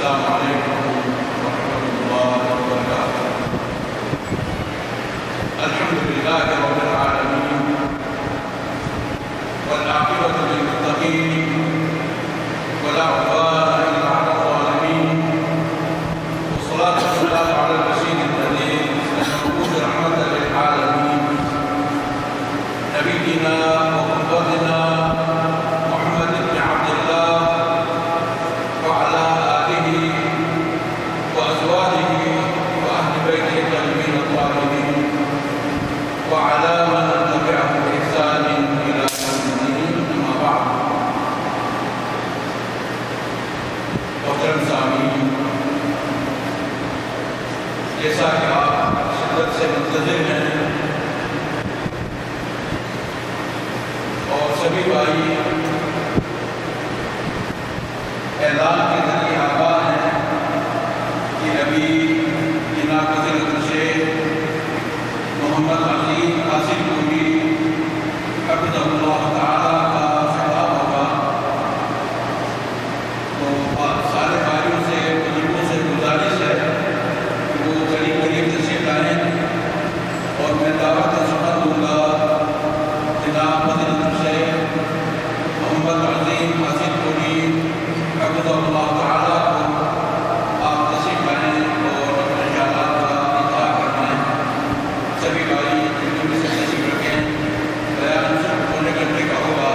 السلام علیکم ورحمۃ اللہ وبرکاتہ۔ الحمد للہ رب العالمین والعاقبۃ للمتقین ولا عدوان الا علی الظالمین والصلاۃ والسلام علی البشیر النذیر المبعوث رحمۃ للعالمین نبینا وقدوتنا محمد بن عبد اللہ وعلى آله وأزواجه وأهل بيته الطيبين الطاهرين وعلى من تبعهم بإحسان إلى يوم الدين، أما بعد۔ محترم سامعین، جیسا کہ آپ شدت سے منتظر ہیں اور سبھی بھائی اعلان کے ذریعے آگاہ ہیں کہ ابھی جناب فضیلت الشیخ محمد عظیم حاصل پوری حفظہ اللہ تعالیٰ کا خطاب ہوگا، تو سارے بھائیوں سے بزرگوں سے گزارش ہے کہ وہ قریب قریب تشریف لائیں اور میں دعوت سنت دوں گا جناب فضیلت الشیخ محمد عظیم حاصل پوری حفظہ اللہ تعالیٰ کو آپ تشریف لائیں اور اپنے خیالات کا اظہار کریں۔ سبھی بھائی جلدی سے تشریف رکھیں۔ بیان صرف پونے گھنٹے کا ہوگا۔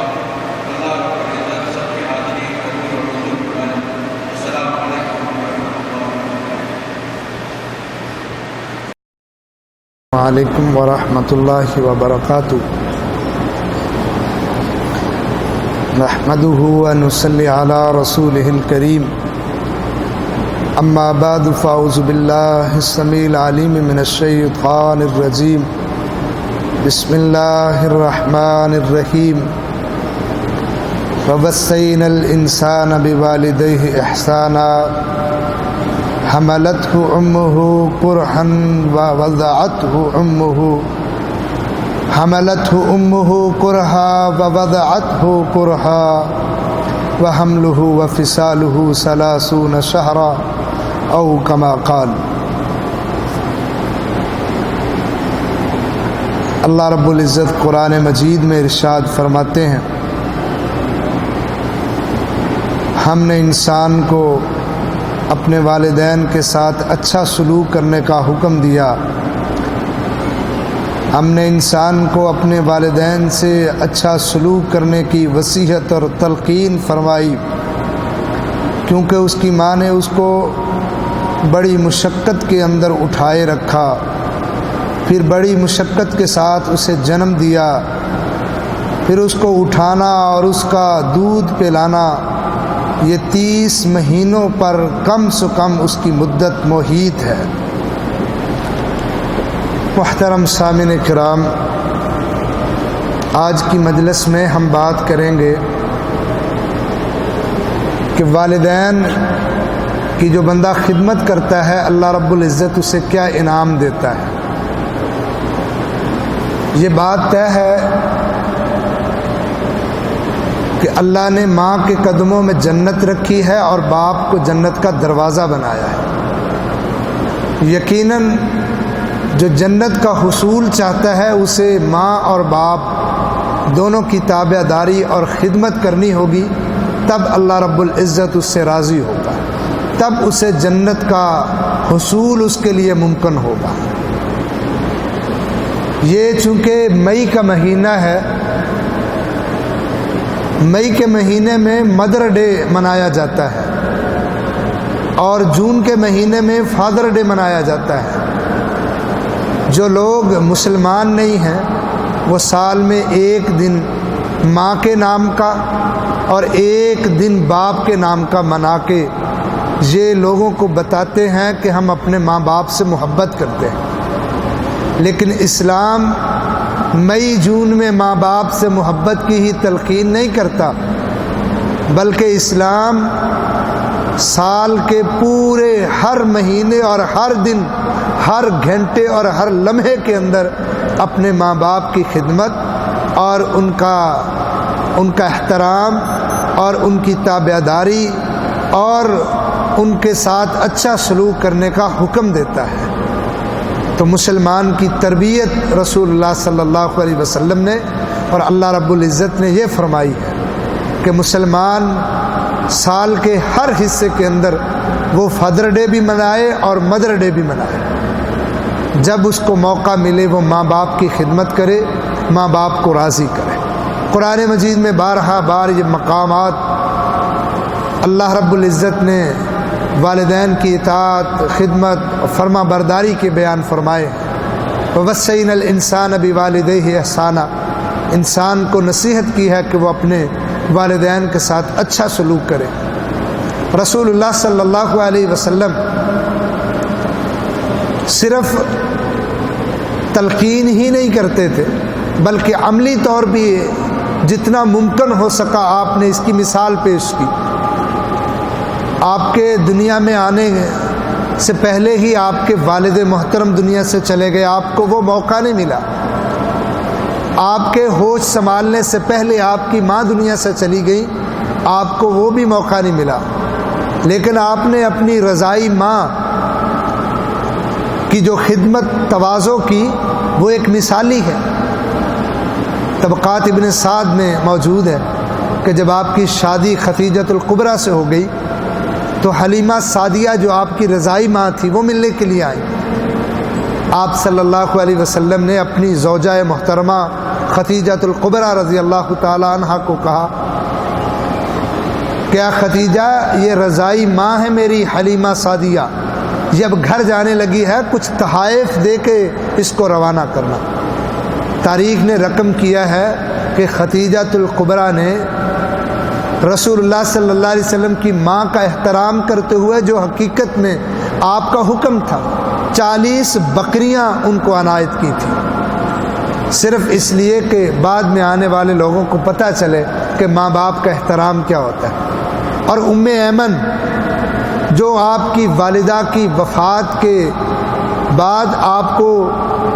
اللہ رب العزت سب کی حاضری قبول اور منظور فرمائے۔ السلام علیکم ورحمۃ اللہ۔ وعلیکم ورحمۃ اللہ وبرکاتہ۔ نحمده ونصلي على رسوله الكريم، أما بعد فأعوذ بالله السميع العليم من الشيطان الرجيم، بسم الله الرحمن الرحيم، ووصينا الإنسان بوالديه إحسانا حملته أمه كرها ووضعته كرها وحمله وفصاله 30 شهرا أو كما قال۔ اللہ رب العزت قرآن مجید میں ارشاد فرماتے ہیں، ہم نے انسان کو اپنے والدین کے ساتھ اچھا سلوک کرنے کا حکم دیا، ہم نے انسان کو اپنے والدین سے اچھا سلوک کرنے کی وصیت اور تلقین فرمائی، کیونکہ اس کی ماں نے اس کو بڑی مشقت کے اندر اٹھائے رکھا، پھر بڑی مشقت کے ساتھ اسے جنم دیا، پھر اس کو اٹھانا اور اس کا دودھ پلانا، یہ 30 مہینوں پر کم سے کم اس کی مدت محیط ہے۔ محترم سامعین کرام، آج کی مجلس میں ہم بات کریں گے کہ والدین کی جو بندہ خدمت کرتا ہے اللہ رب العزت اسے کیا انعام دیتا ہے۔ یہ بات طے ہے کہ اللہ نے ماں کے قدموں میں جنت رکھی ہے اور باپ کو جنت کا دروازہ بنایا ہے۔ یقیناً جو جنت کا حصول چاہتا ہے اسے ماں اور باپ دونوں کی تابع داری اور خدمت کرنی ہوگی، تب اللہ رب العزت اس سے راضی ہوگا، تب اسے جنت کا حصول اس کے لیے ممکن ہوگا۔ یہ چونکہ مئی کا مہینہ ہے، مئی کے مہینے میں مدر ڈے منایا جاتا ہے اور جون کے مہینے میں فادر ڈے منایا جاتا ہے۔ جو لوگ مسلمان نہیں ہیں وہ سال میں ایک دن ماں کے نام کا اور ایک دن باپ کے نام کا منا کے یہ لوگوں کو بتاتے ہیں کہ ہم اپنے ماں باپ سے محبت کرتے ہیں، لیکن اسلام مئی جون میں ماں باپ سے محبت کی ہی تلقین نہیں کرتا، بلکہ اسلام سال کے پورے ہر مہینے اور ہر دن، ہر گھنٹے اور ہر لمحے کے اندر اپنے ماں باپ کی خدمت اور ان کا احترام اور ان کی تابعداری اور ان کے ساتھ اچھا سلوک کرنے کا حکم دیتا ہے۔ تو مسلمان کی تربیت رسول اللہ صلی اللہ علیہ وسلم نے اور اللہ رب العزت نے یہ فرمائی ہے کہ مسلمان سال کے ہر حصے کے اندر وہ فادر ڈے بھی منائے اور مدر ڈے بھی منائے۔ جب اس کو موقع ملے وہ ماں باپ کی خدمت کرے، ماں باپ کو راضی کرے۔ قرآن مجید میں بارہا بار یہ مقامات اللہ رب العزت نے والدین کی اطاعت، خدمت اور فرما برداری کے بیان فرمائے۔ وَوَصَّيْنَا الْإِنسَانَ بِوَالِدَيْهِ إِحْسَانًا، انسان کو نصیحت کی ہے کہ وہ اپنے والدین کے ساتھ اچھا سلوک کرے۔ رسول اللہ صلی اللہ علیہ وسلم صرف تلقین ہی نہیں کرتے تھے بلکہ عملی طور بھی جتنا ممکن ہو سکا آپ نے اس کی مثال پیش کی۔ آپ کے دنیا میں آنے سے پہلے ہی آپ کے والد محترم دنیا سے چلے گئے، آپ کو وہ موقع نہیں ملا۔ آپ کے ہوش سنبھالنے سے پہلے آپ کی ماں دنیا سے چلی گئی، آپ کو وہ بھی موقع نہیں ملا، لیکن آپ نے اپنی رضائی ماں کی جو خدمت تواضع کی وہ ایک مثالی ہے۔ طبقات ابن سعد میں موجود ہے کہ جب آپ کی شادی خدیجۃ الکبریٰ سے ہو گئی تو حلیمہ سعدیہ جو آپ کی رضائی ماں تھی وہ ملنے کے لیے آئی۔ آپ صلی اللہ علیہ وسلم نے اپنی زوجہ محترمہ خدیجۃ الکبریٰ رضی اللہ تعالی عنہا کو کہا کیا خدیجہ یہ رضائی ماں ہے میری حلیمہ سعدیہ، جب گھر جانے لگی ہے کچھ تحائف دے کے اس کو روانہ کرنا۔ تاریخ نے رقم کیا ہے کہ خدیجۃ الکبریٰ نے رسول اللہ صلی اللہ علیہ وسلم کی ماں کا احترام کرتے ہوئے جو حقیقت میں آپ کا حکم تھا 40 بکریاں ان کو عنایت کی تھی، صرف اس لیے کہ بعد میں آنے والے لوگوں کو پتہ چلے کہ ماں باپ کا احترام کیا ہوتا ہے۔ اور ام ایمن جو آپ کی والدہ کی وفات کے بعد آپ کو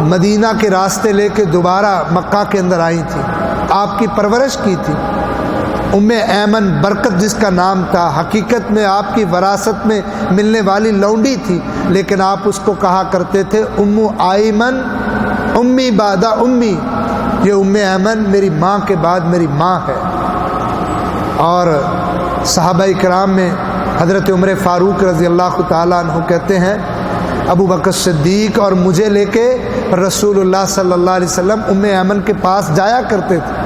مدینہ کے راستے لے کے دوبارہ مکہ کے اندر آئی تھی، آپ کی پرورش کی تھی۔ ام ایمن برکت جس کا نام تھا، حقیقت میں آپ کی وراثت میں ملنے والی لونڈی تھی، لیکن آپ اس کو کہا کرتے تھے ام ایمن امی بعد امی، یہ ام ایمن میری ماں کے بعد میری ماں ہے۔ اور صحابہ کرام میں حضرت عمر فاروق رضی اللہ تعالیٰ عنہ کہتے ہیں ابو بکر صدیق اور مجھے لے کے رسول اللہ صلی اللہ علیہ وسلم ام ایمن کے پاس جایا کرتے تھے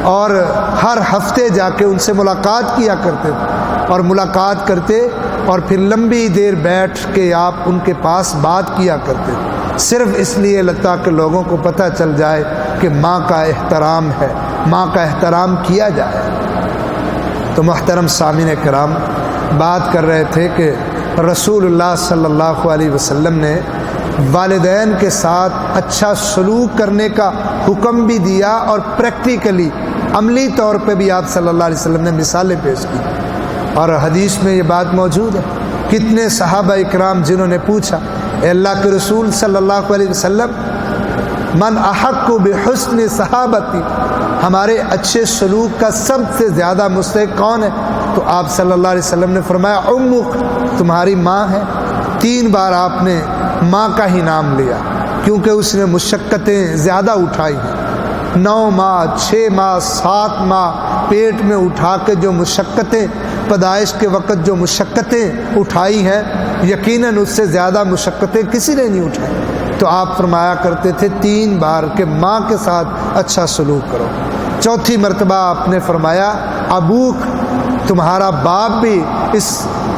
اور ہر ہفتے جا کے ان سے ملاقات کیا کرتے تھے اور ملاقات کرتے اور پھر لمبی دیر بیٹھ کے آپ ان کے پاس بات کیا کرتے تھے، صرف اس لیے تاکہ لوگوں کو پتہ چل جائے کہ ماں کا احترام ہے، ماں کا احترام کیا جائے۔ تو محترم سامعین کرام، بات کر رہے تھے کہ رسول اللہ صلی اللہ علیہ وسلم نے والدین کے ساتھ اچھا سلوک کرنے کا حکم بھی دیا اور پریکٹیکلی عملی طور پہ بھی آپ صلی اللہ علیہ وسلم نے مثالیں پیش کی، اور حدیث میں یہ بات موجود ہے۔ کتنے صحابہ اکرام جنہوں نے پوچھا اے اللہ کے رسول صلی اللہ علیہ وسلم من احق بحسن صحابتی، ہمارے اچھے سلوک کا سب سے زیادہ مستحق کون ہے؟ تو آپ صلی اللہ علیہ وسلم نے فرمایا امک، تمہاری ماں ہے۔ 3 بار آپ نے ماں کا ہی نام لیا کیونکہ اس نے مشقتیں زیادہ اٹھائی ہیں۔ 9 ماہ 6 ماہ 7 ماہ پیٹ میں اٹھا کے جو مشقتیں، پیدائش کے وقت جو مشقتیں اٹھائی ہیں، یقیناً اس سے زیادہ مشقتیں کسی نے نہیں اٹھائی۔ تو آپ فرمایا کرتے تھے 3 بار کہ ماں کے ساتھ اچھا سلوک کرو۔ 4تھی مرتبہ آپ نے فرمایا ابوک، تمہارا باپ بھی اس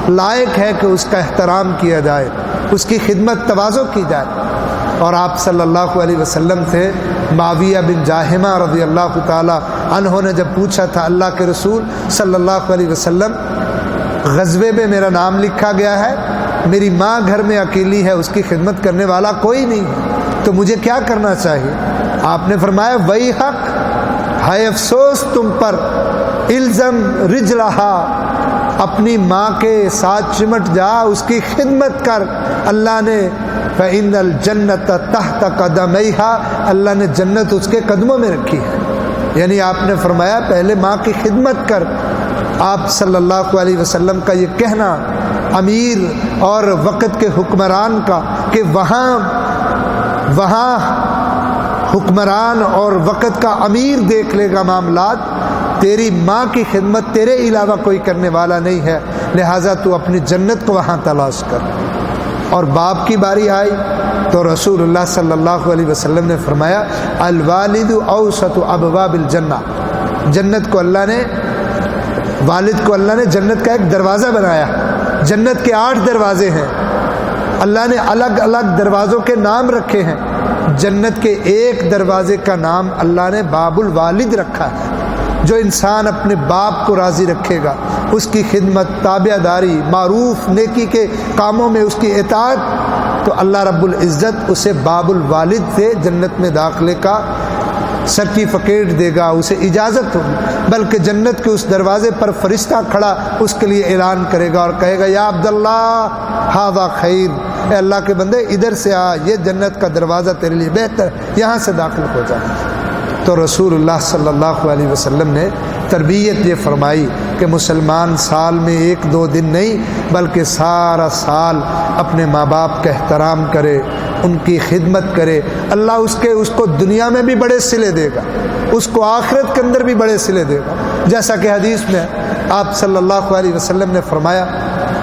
لائق ہے کہ اس کا احترام کیا جائے، اس کی خدمت تواضع کی جائے۔ اور آپ صلی اللہ علیہ وسلم سے معاویہ بن جاہمہ رضی اللہ تعالی عنہ نے جب پوچھا تھا اللہ کے رسول صلی اللہ علیہ وسلم غزوے میں میرا نام لکھا گیا ہے، میری ماں گھر میں اکیلی ہے، اس کی خدمت کرنے والا کوئی نہیں ہے، تو مجھے کیا کرنا چاہیے؟ آپ نے فرمایا وہی حق ہے، افسوس تم پر، الزم رجلہا، اپنی ماں کے ساتھ چمٹ جا، اس کی خدمت کر۔ اللہ نے فإن الجنت تحت قدمیہا، اللہ نے جنت اس کے قدموں میں رکھی ہے، یعنی آپ نے فرمایا پہلے ماں کی خدمت کر، آپ صلی اللہ علیہ وسلم کا یہ کہنا امیر اور وقت کے حکمران کا کہ وہاں حکمران اور وقت کا امیر دیکھ لے گا معاملات، تیری ماں کی خدمت تیرے علاوہ کوئی کرنے والا نہیں ہے، لہٰذا تو اپنی جنت کو وہاں تلاش کر۔ اور باپ کی باری آئی تو رسول اللہ صلی اللہ علیہ وسلم نے فرمایا الوالد اوسط ابواب الجنہ، جنت کو والد کو اللہ نے جنت کا ایک دروازہ بنایا۔ جنت کے 8 دروازے ہیں، اللہ نے الگ الگ دروازوں کے نام رکھے ہیں، جنت کے ایک دروازے کا نام اللہ نے باب الوالد رکھا ہے۔ جو انسان اپنے باپ کو راضی رکھے گا، اس کی خدمت، تابع داری، معروف نیکی کے کاموں میں اس کی اطاعت، تو اللہ رب العزت اسے باب الوالد سے جنت میں داخلے کا سرٹیفکیٹ دے گا، اسے اجازت ہوگی، بلکہ جنت کے اس دروازے پر فرشتہ کھڑا اس کے لیے اعلان کرے گا اور کہے گا یا عبداللہ ھذا خیر، اے اللہ کے بندے ادھر سے آ، یہ جنت کا دروازہ تیرے لیے بہتر، یہاں سے داخل ہو جا۔ تو رسول اللہ صلی اللہ علیہ وسلم نے تربیت یہ فرمائی کہ مسلمان سال میں 1-2 دن نہیں بلکہ سارا سال اپنے ماں باپ کا احترام کرے، ان کی خدمت کرے، اللہ اس کو دنیا میں بھی بڑے صلے دے گا، اس کو آخرت کے اندر بھی بڑے صلے دے گا۔ جیسا کہ حدیث میں آپ صلی اللہ علیہ وسلم نے فرمایا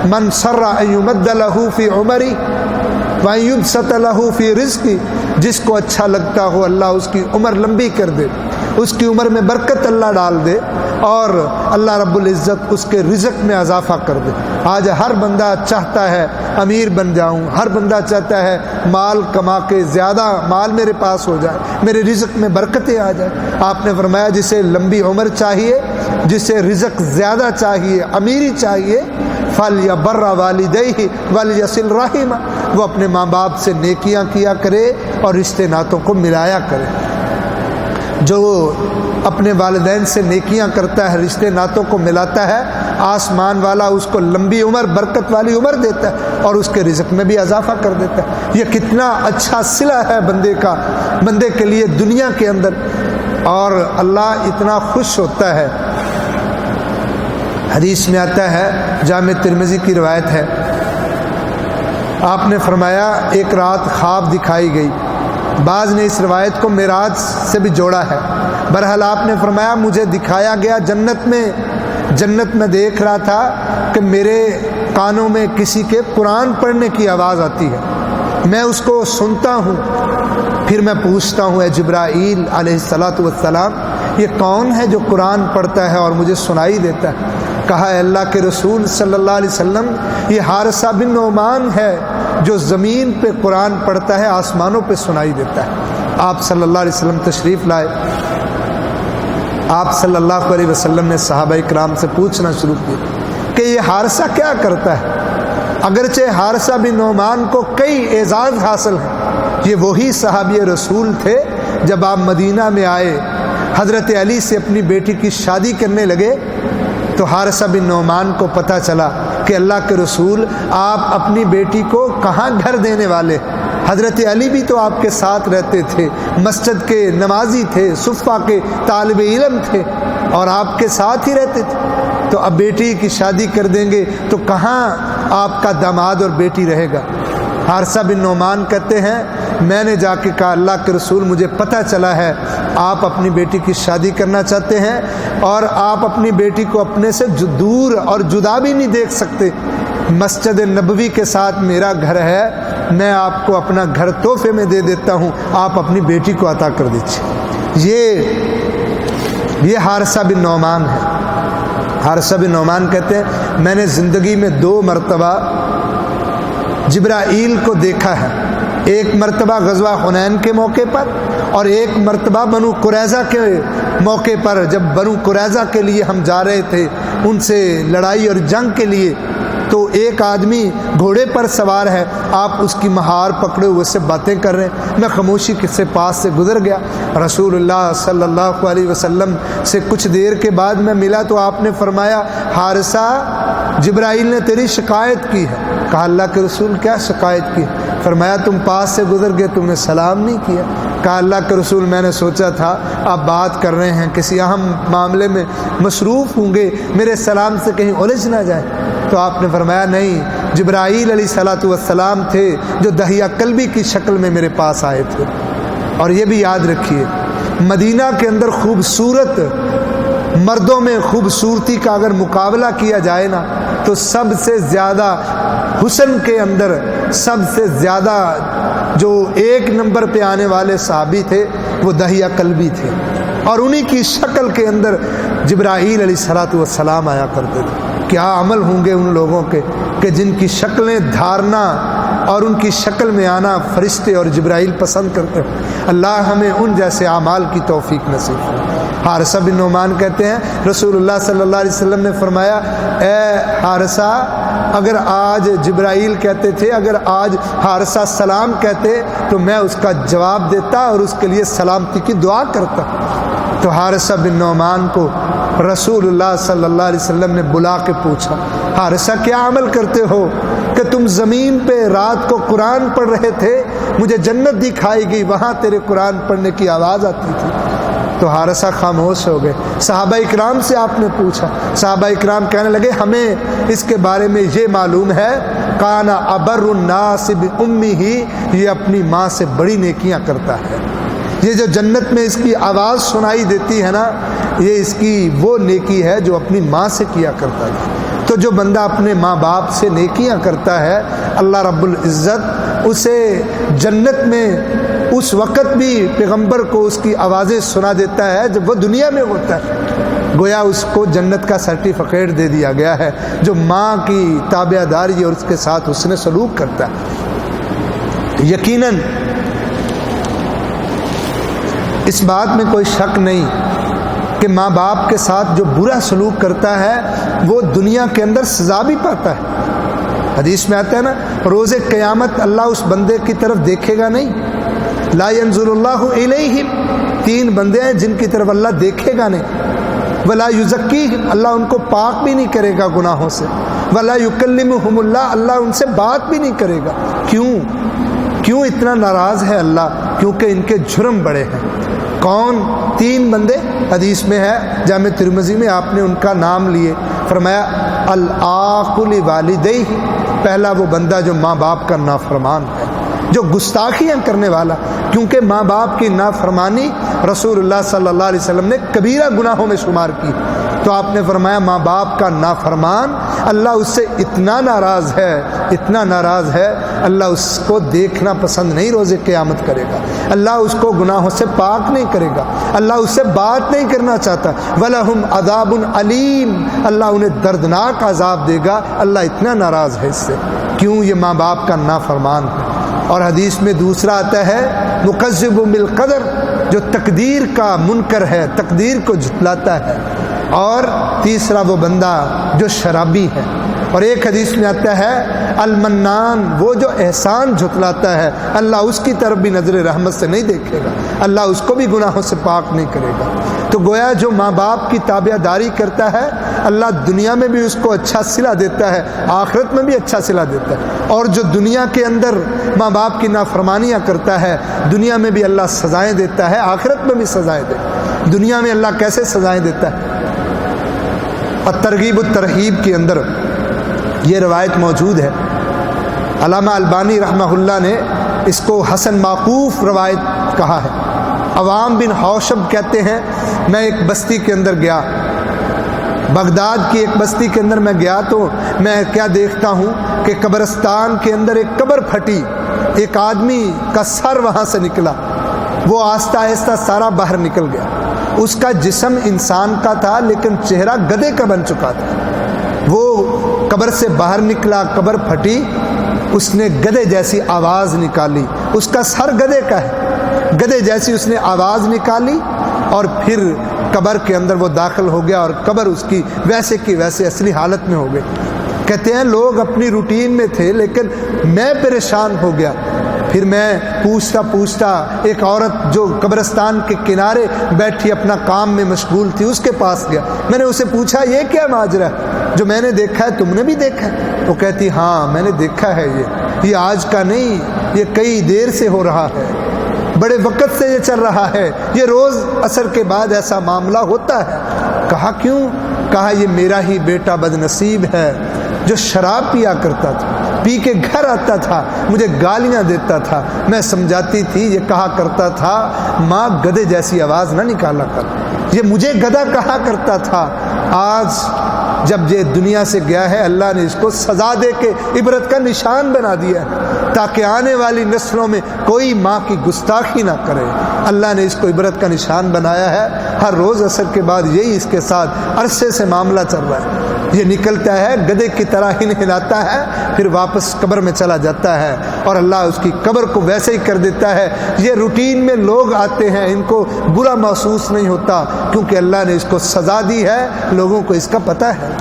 من سر ان یمد لہ فی عمری وان یبسط لہ فی رزقی، جس کو اچھا لگتا ہو اللہ اس کی عمر لمبی کر دے، اس کی عمر میں برکت اللہ ڈال دے، اور اللہ رب العزت اس کے رزق میں اضافہ کر دے۔ آج ہر بندہ چاہتا ہے امیر بن جاؤں، ہر بندہ چاہتا ہے مال کما کے زیادہ مال میرے پاس ہو جائے، میرے رزق میں برکتیں آ جائیں۔ آپ نے فرمایا جسے لمبی عمر چاہیے، جسے رزق زیادہ چاہیے، امیری چاہیے، فَلْيَبَرَّ وَالِدَيْهِ وَلْيَصِلْ رَحِمَهُ، وہ اپنے ماں باپ سے نیکیاں کیا کرے اور رشتے ناتوں کو ملایا کرے۔ جو اپنے والدین سے نیکیاں کرتا ہے، رشتے ناتوں کو ملاتا ہے، آسمان والا اس کو لمبی عمر، برکت والی عمر دیتا ہے اور اس کے رزق میں بھی اضافہ کر دیتا ہے۔ یہ کتنا اچھا صلہ ہے بندے کے لیے دنیا کے اندر، اور اللہ اتنا خوش ہوتا ہے۔ حدیث میں آتا ہے، جامع ترمذی کی روایت ہے، آپ نے فرمایا ایک رات خواب دکھائی گئی، بعض نے اس روایت کو معراج سے بھی جوڑا ہے۔ بہرحال آپ نے فرمایا مجھے دکھایا گیا جنت میں دیکھ رہا تھا کہ میرے کانوں میں کسی کے قرآن پڑھنے کی آواز آتی ہے، میں اس کو سنتا ہوں، پھر میں پوچھتا ہوں اے جبرائیل علیہ السلام یہ کون ہے جو قرآن پڑھتا ہے اور مجھے سنائی دیتا ہے؟ کہا اے اللہ کے رسول صلی اللہ علیہ وسلم یہ حارثہ بن نعمان ہے جو زمین پہ قرآن پڑھتا ہے، آسمانوں پہ سنائی دیتا ہے۔ آپ صلی اللہ علیہ وسلم تشریف لائے، آپ صلی اللہ علیہ وسلم نے صحابہ کرام سے پوچھنا شروع کیا کہ یہ حارثہ کیا کرتا ہے؟ اگرچہ حارثہ بن نعمان کو کئی اعزاز حاصل ہیں، یہ وہی صحابی رسول تھے جب آپ مدینہ میں آئے، حضرت علی سے اپنی بیٹی کی شادی کرنے لگے تو حارثہ بن نعمان کو پتہ چلا کہ اللہ کے رسول آپ اپنی بیٹی کو کہاں گھر دینے والے، حضرت علی بھی تو آپ کے ساتھ رہتے تھے، مسجد کے نمازی تھے، صفہ کے طالب علم تھے اور آپ کے ساتھ ہی رہتے تھے، تو اب بیٹی کی شادی کر دیں گے تو کہاں آپ کا داماد اور بیٹی رہے گا؟ حارثہ بن نعمان کہتے ہیں میں نے جا کے کہا اللہ کے رسول مجھے پتہ چلا ہے آپ اپنی بیٹی کی شادی کرنا چاہتے ہیں اور آپ اپنی بیٹی کو اپنے سے دور اور جدا بھی نہیں دیکھ سکتے، مسجد نبوی کے ساتھ میرا گھر ہے، میں آپ کو اپنا گھر تحفے میں دے دیتا ہوں، آپ اپنی بیٹی کو عطا کر دیجیے۔ یہ حارثہ بن نعمان ہے۔ حارثہ بن نعمان کہتے ہیں میں نے زندگی میں 2 مرتبہ جبرائیل کو دیکھا ہے، ایک مرتبہ غزوہ حنین کے موقع پر اور ایک مرتبہ بنو قریظہ کے موقع پر، جب بنو قریظہ کے لیے ہم جا رہے تھے ان سے لڑائی اور جنگ کے لیے، تو ایک آدمی گھوڑے پر سوار ہے، آپ اس کی مہار پکڑے ہوئے سے باتیں کر رہے ہیں، میں خاموشی کے پاس سے گزر گیا، رسول اللہ صلی اللہ علیہ وسلم سے کچھ دیر کے بعد میں ملا تو آپ نے فرمایا حارثہ جبرائیل نے تیری شکایت کی ہے۔ کہا اللہ کے رسول کیا شکایت کی؟ فرمایا تم پاس سے گزر گئے، تم نے سلام نہیں کیا۔ کہا اللہ کے رسول میں نے سوچا تھا آپ بات کر رہے ہیں کسی اہم معاملے میں مصروف ہوں گے، میرے سلام سے کہیں الجھ نہ جائے۔ تو آپ نے فرمایا نہیں، جبرائیل علیہ الصلوۃ والسلام تھے جو دہیہ قلبی کی شکل میں میرے پاس آئے تھے۔ اور یہ بھی یاد رکھیے، مدینہ کے اندر خوبصورت مردوں میں خوبصورتی کا اگر مقابلہ کیا جائے نا تو سب سے زیادہ حسن کے اندر سب سے زیادہ جو ایک نمبر پہ آنے والے صحابی تھے وہ دہیہ قلبی تھے، اور انہی کی شکل کے اندر جبرائیل علیہ الصلوۃ والسلام آیا کرتے تھے۔ کیا عمل ہوں گے ان لوگوں کے کہ جن کی شکلیں دھارنا اور ان کی شکل میں آنا فرشتے اور جبرائیل پسند کرتے ہیں۔ اللہ ہمیں ان جیسے اعمال کی توفیق نصیب فرمائے۔ حارثہ بن نعمان کہتے ہیں رسول اللہ صلی اللہ علیہ وسلم نے فرمایا، اے حارثہ، اگر آج جبرائیل کہتے تھے اگر آج حارثہ سلام کہتے تو میں اس کا جواب دیتا اور اس کے لیے سلامتی کی دعا کرتا۔ تو حارثہ بن نعمان کو رسول اللہ صلی اللہ علیہ وسلم نے بلا کے پوچھا، حارثہ کیا عمل کرتے ہو کہ تم زمین پہ رات کو قرآن پڑھ رہے تھے، مجھے جنت دکھائی گئی، وہاں تیرے قرآن پڑھنے کی آواز آتی تھی۔ تو حارثہ خاموش ہو گئے۔ صحابہ اکرام سے آپ نے پوچھا، صحابہ اکرام کہنے لگے ہمیں اس کے بارے میں یہ معلوم ہے، کان ابر الناس بامہ، یہ اپنی ماں سے بڑی نیکیاں کرتا ہے۔ یہ جو جنت میں اس کی آواز سنائی دیتی ہے نا، یہ اس کی وہ نیکی ہے جو اپنی ماں سے کیا کرتا تھا۔ تو جو بندہ اپنے ماں باپ سے نیکیاں کرتا ہے، اللہ رب العزت اسے جنت میں اس وقت بھی پیغمبر کو اس کی آوازیں سنا دیتا ہے جب وہ دنیا میں ہوتا ہے۔ گویا اس کو جنت کا سرٹیفکیٹ دے دیا گیا ہے جو ماں کی تابع داری اور اس کے ساتھ حسن سلوک کرتا ہے۔ یقیناً اس بات میں کوئی شک نہیں کہ ماں باپ کے ساتھ جو برا سلوک کرتا ہے وہ دنیا کے اندر سزا بھی پاتا ہے۔ حدیث میں آتا ہے نا، روز قیامت اللہ اس بندے کی طرف دیکھے گا نہیں، لا ينظر اللہ الیہم، تین بندے ہیں جن کی طرف اللہ دیکھے گا نہیں، ولا یزکیہم، اللہ ان کو پاک بھی نہیں کرے گا گناہوں سے، ولا یکلمہم اللہ، اللہ ان سے بات بھی نہیں کرے گا۔ کیوں اتنا ناراض ہے اللہ؟ کیونکہ ان کے جرم بڑے ہیں۔ کون؟ تین بندے، حدیث میں ہے جامع ترمذی میں آپ نے ان کا نام لیے، فرمایا العاق لوالدیہ، پہلا وہ بندہ جو ماں باپ کا نافرمان ہے، جو گستاخیاں کرنے والا، کیونکہ ماں باپ کی نافرمانی رسول اللہ صلی اللہ علیہ وسلم نے کبیرہ گناہوں میں شمار کی۔ تو آپ نے فرمایا ماں باپ کا نافرمان، اللہ اس سے اتنا ناراض ہے، اللہ اس کو دیکھنا پسند نہیں، روز قیامت کرے گا، اللہ اس کو گناہوں سے پاک نہیں کرے گا، اللہ اس سے بات نہیں کرنا چاہتا۔ وَلَهُمْ عَذَابٌ عَلِيمٌ، اللہ انہیں دردناک عذاب دے گا، اللہ اتنا ناراض ہے اس سے۔ کیوں؟ یہ ماں باپ کا نافرمان ہے۔ اور حدیث میں دوسرا آتا ہے مکذب بالقدر، جو تقدیر کا منکر ہے، تقدیر کو جھٹلاتا ہے۔ اور تیسرا وہ بندہ جو شرابی ہے۔ اور ایک حدیث میں آتا ہے المنان، وہ جو احسان جھٹلاتا ہے، اللہ اس کی طرف بھی نظر رحمت سے نہیں دیکھے گا، اللہ اس کو بھی گناہوں سے پاک نہیں کرے گا۔ تو گویا جو ماں باپ کی تابع داری کرتا ہے، اللہ دنیا میں بھی اس کو اچھا صلہ دیتا ہے، آخرت میں بھی اچھا صلہ دیتا ہے۔ اور جو دنیا کے اندر ماں باپ کی نافرمانیاں کرتا ہے، دنیا میں بھی اللہ سزائیں دیتا ہے، آخرت میں بھی سزائیں دیتا ہے۔ دنیا میں اللہ کیسے سزائیں دیتا ہے؟ الترغیب الترہیب کے اندر یہ روایت موجود ہے، علامہ البانی رحمہ اللہ نے اس کو حسن موقوف روایت کہا ہے۔ عوام بن حوشب کہتے ہیں میں ایک بستی کے اندر گیا، بغداد کی ایک بستی کے اندر میں گیا، تو میں کیا دیکھتا ہوں کہ قبرستان کے اندر ایک قبر پھٹی، ایک آدمی کا سر وہاں سے نکلا، وہ آہستہ آہستہ سارا باہر نکل گیا۔ اس کا جسم انسان کا تھا لیکن چہرہ گدھے کا بن چکا تھا۔ وہ قبر سے باہر نکلا، قبر پھٹی، اس نے گدھے جیسی آواز نکالی، اس کا سر گدھے کا ہے، گدھے جیسی اس نے آواز نکالی، اور پھر قبر کے اندر وہ داخل ہو گیا، اور قبر اس کی ویسے کی ویسے اصلی حالت میں ہو گئی۔ کہتے ہیں لوگ اپنی روٹین میں تھے لیکن میں پریشان ہو گیا۔ پھر میں پوچھتا ایک عورت جو قبرستان کے کنارے بیٹھی اپنا کام میں مشغول تھی، اس کے پاس گیا۔ میں نے اسے پوچھا یہ کیا ماجرا ہے، جو میں نے دیکھا ہے تم نے بھی دیکھا ہے؟ وہ کہتی ہاں میں نے دیکھا ہے، یہ آج کا نہیں، یہ کئی دیر سے ہو رہا ہے۔ بڑے وقت سے یہ چل رہا ہے، یہ روز عصر کے بعد ایسا معاملہ ہوتا ہے۔ کہا کیوں؟ کہا یہ میرا ہی بیٹا بد نصیب ہے جو شراب پیا کرتا تھا، پی کے گھر آتا تھا، مجھے گالیاں دیتا تھا، میں سمجھاتی تھی، یہ کہا کرتا تھا ماں گدھے جیسی آواز نہ نکالا کر، یہ مجھے گدھا کہا کرتا تھا۔ آج جب یہ دنیا سے گیا ہے، اللہ نے اس کو سزا دے کے عبرت کا نشان بنا دیا ہے تاکہ آنے والی نسلوں میں کوئی ماں کی گستاخی نہ کرے۔ اللہ نے اس کو عبرت کا نشان بنایا ہے۔ ہر روز عصر کے بعد یہی اس کے ساتھ عرصے سے معاملہ چل رہا ہے۔ یہ نکلتا ہے گدھے کی طرح ہی ہلاتا ہے، پھر واپس قبر میں چلا جاتا ہے اور اللہ اس کی قبر کو ویسے ہی کر دیتا ہے۔ یہ روٹین میں لوگ آتے ہیں، ان کو برا محسوس نہیں ہوتا کیونکہ اللہ نے اس کو سزا دی ہے، لوگوں کو اس کا پتہ ہے۔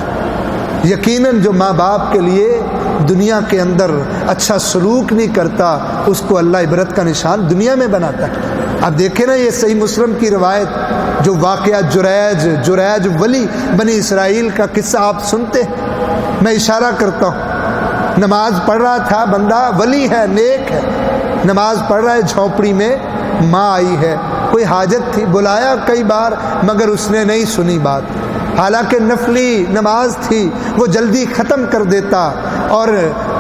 یقیناً جو ماں باپ کے لیے دنیا کے اندر اچھا سلوک نہیں کرتا، اس کو اللہ عبرت کا نشان دنیا میں بناتا ہے۔ اب دیکھیں نا، یہ صحیح مسلم کی روایت جو واقعہ جریج ولی بنی اسرائیل کا قصہ آپ سنتے ہیں، میں اشارہ کرتا ہوں، نماز پڑھ رہا تھا بندہ، ولی ہے، نیک ہے، نماز پڑھ رہا ہے، جھونپڑی میں ماں آئی ہے، کوئی حاجت تھی، بلایا کئی بار مگر اس نے نہیں سنی بات، حالانکہ نفلی نماز تھی، وہ جلدی ختم کر دیتا اور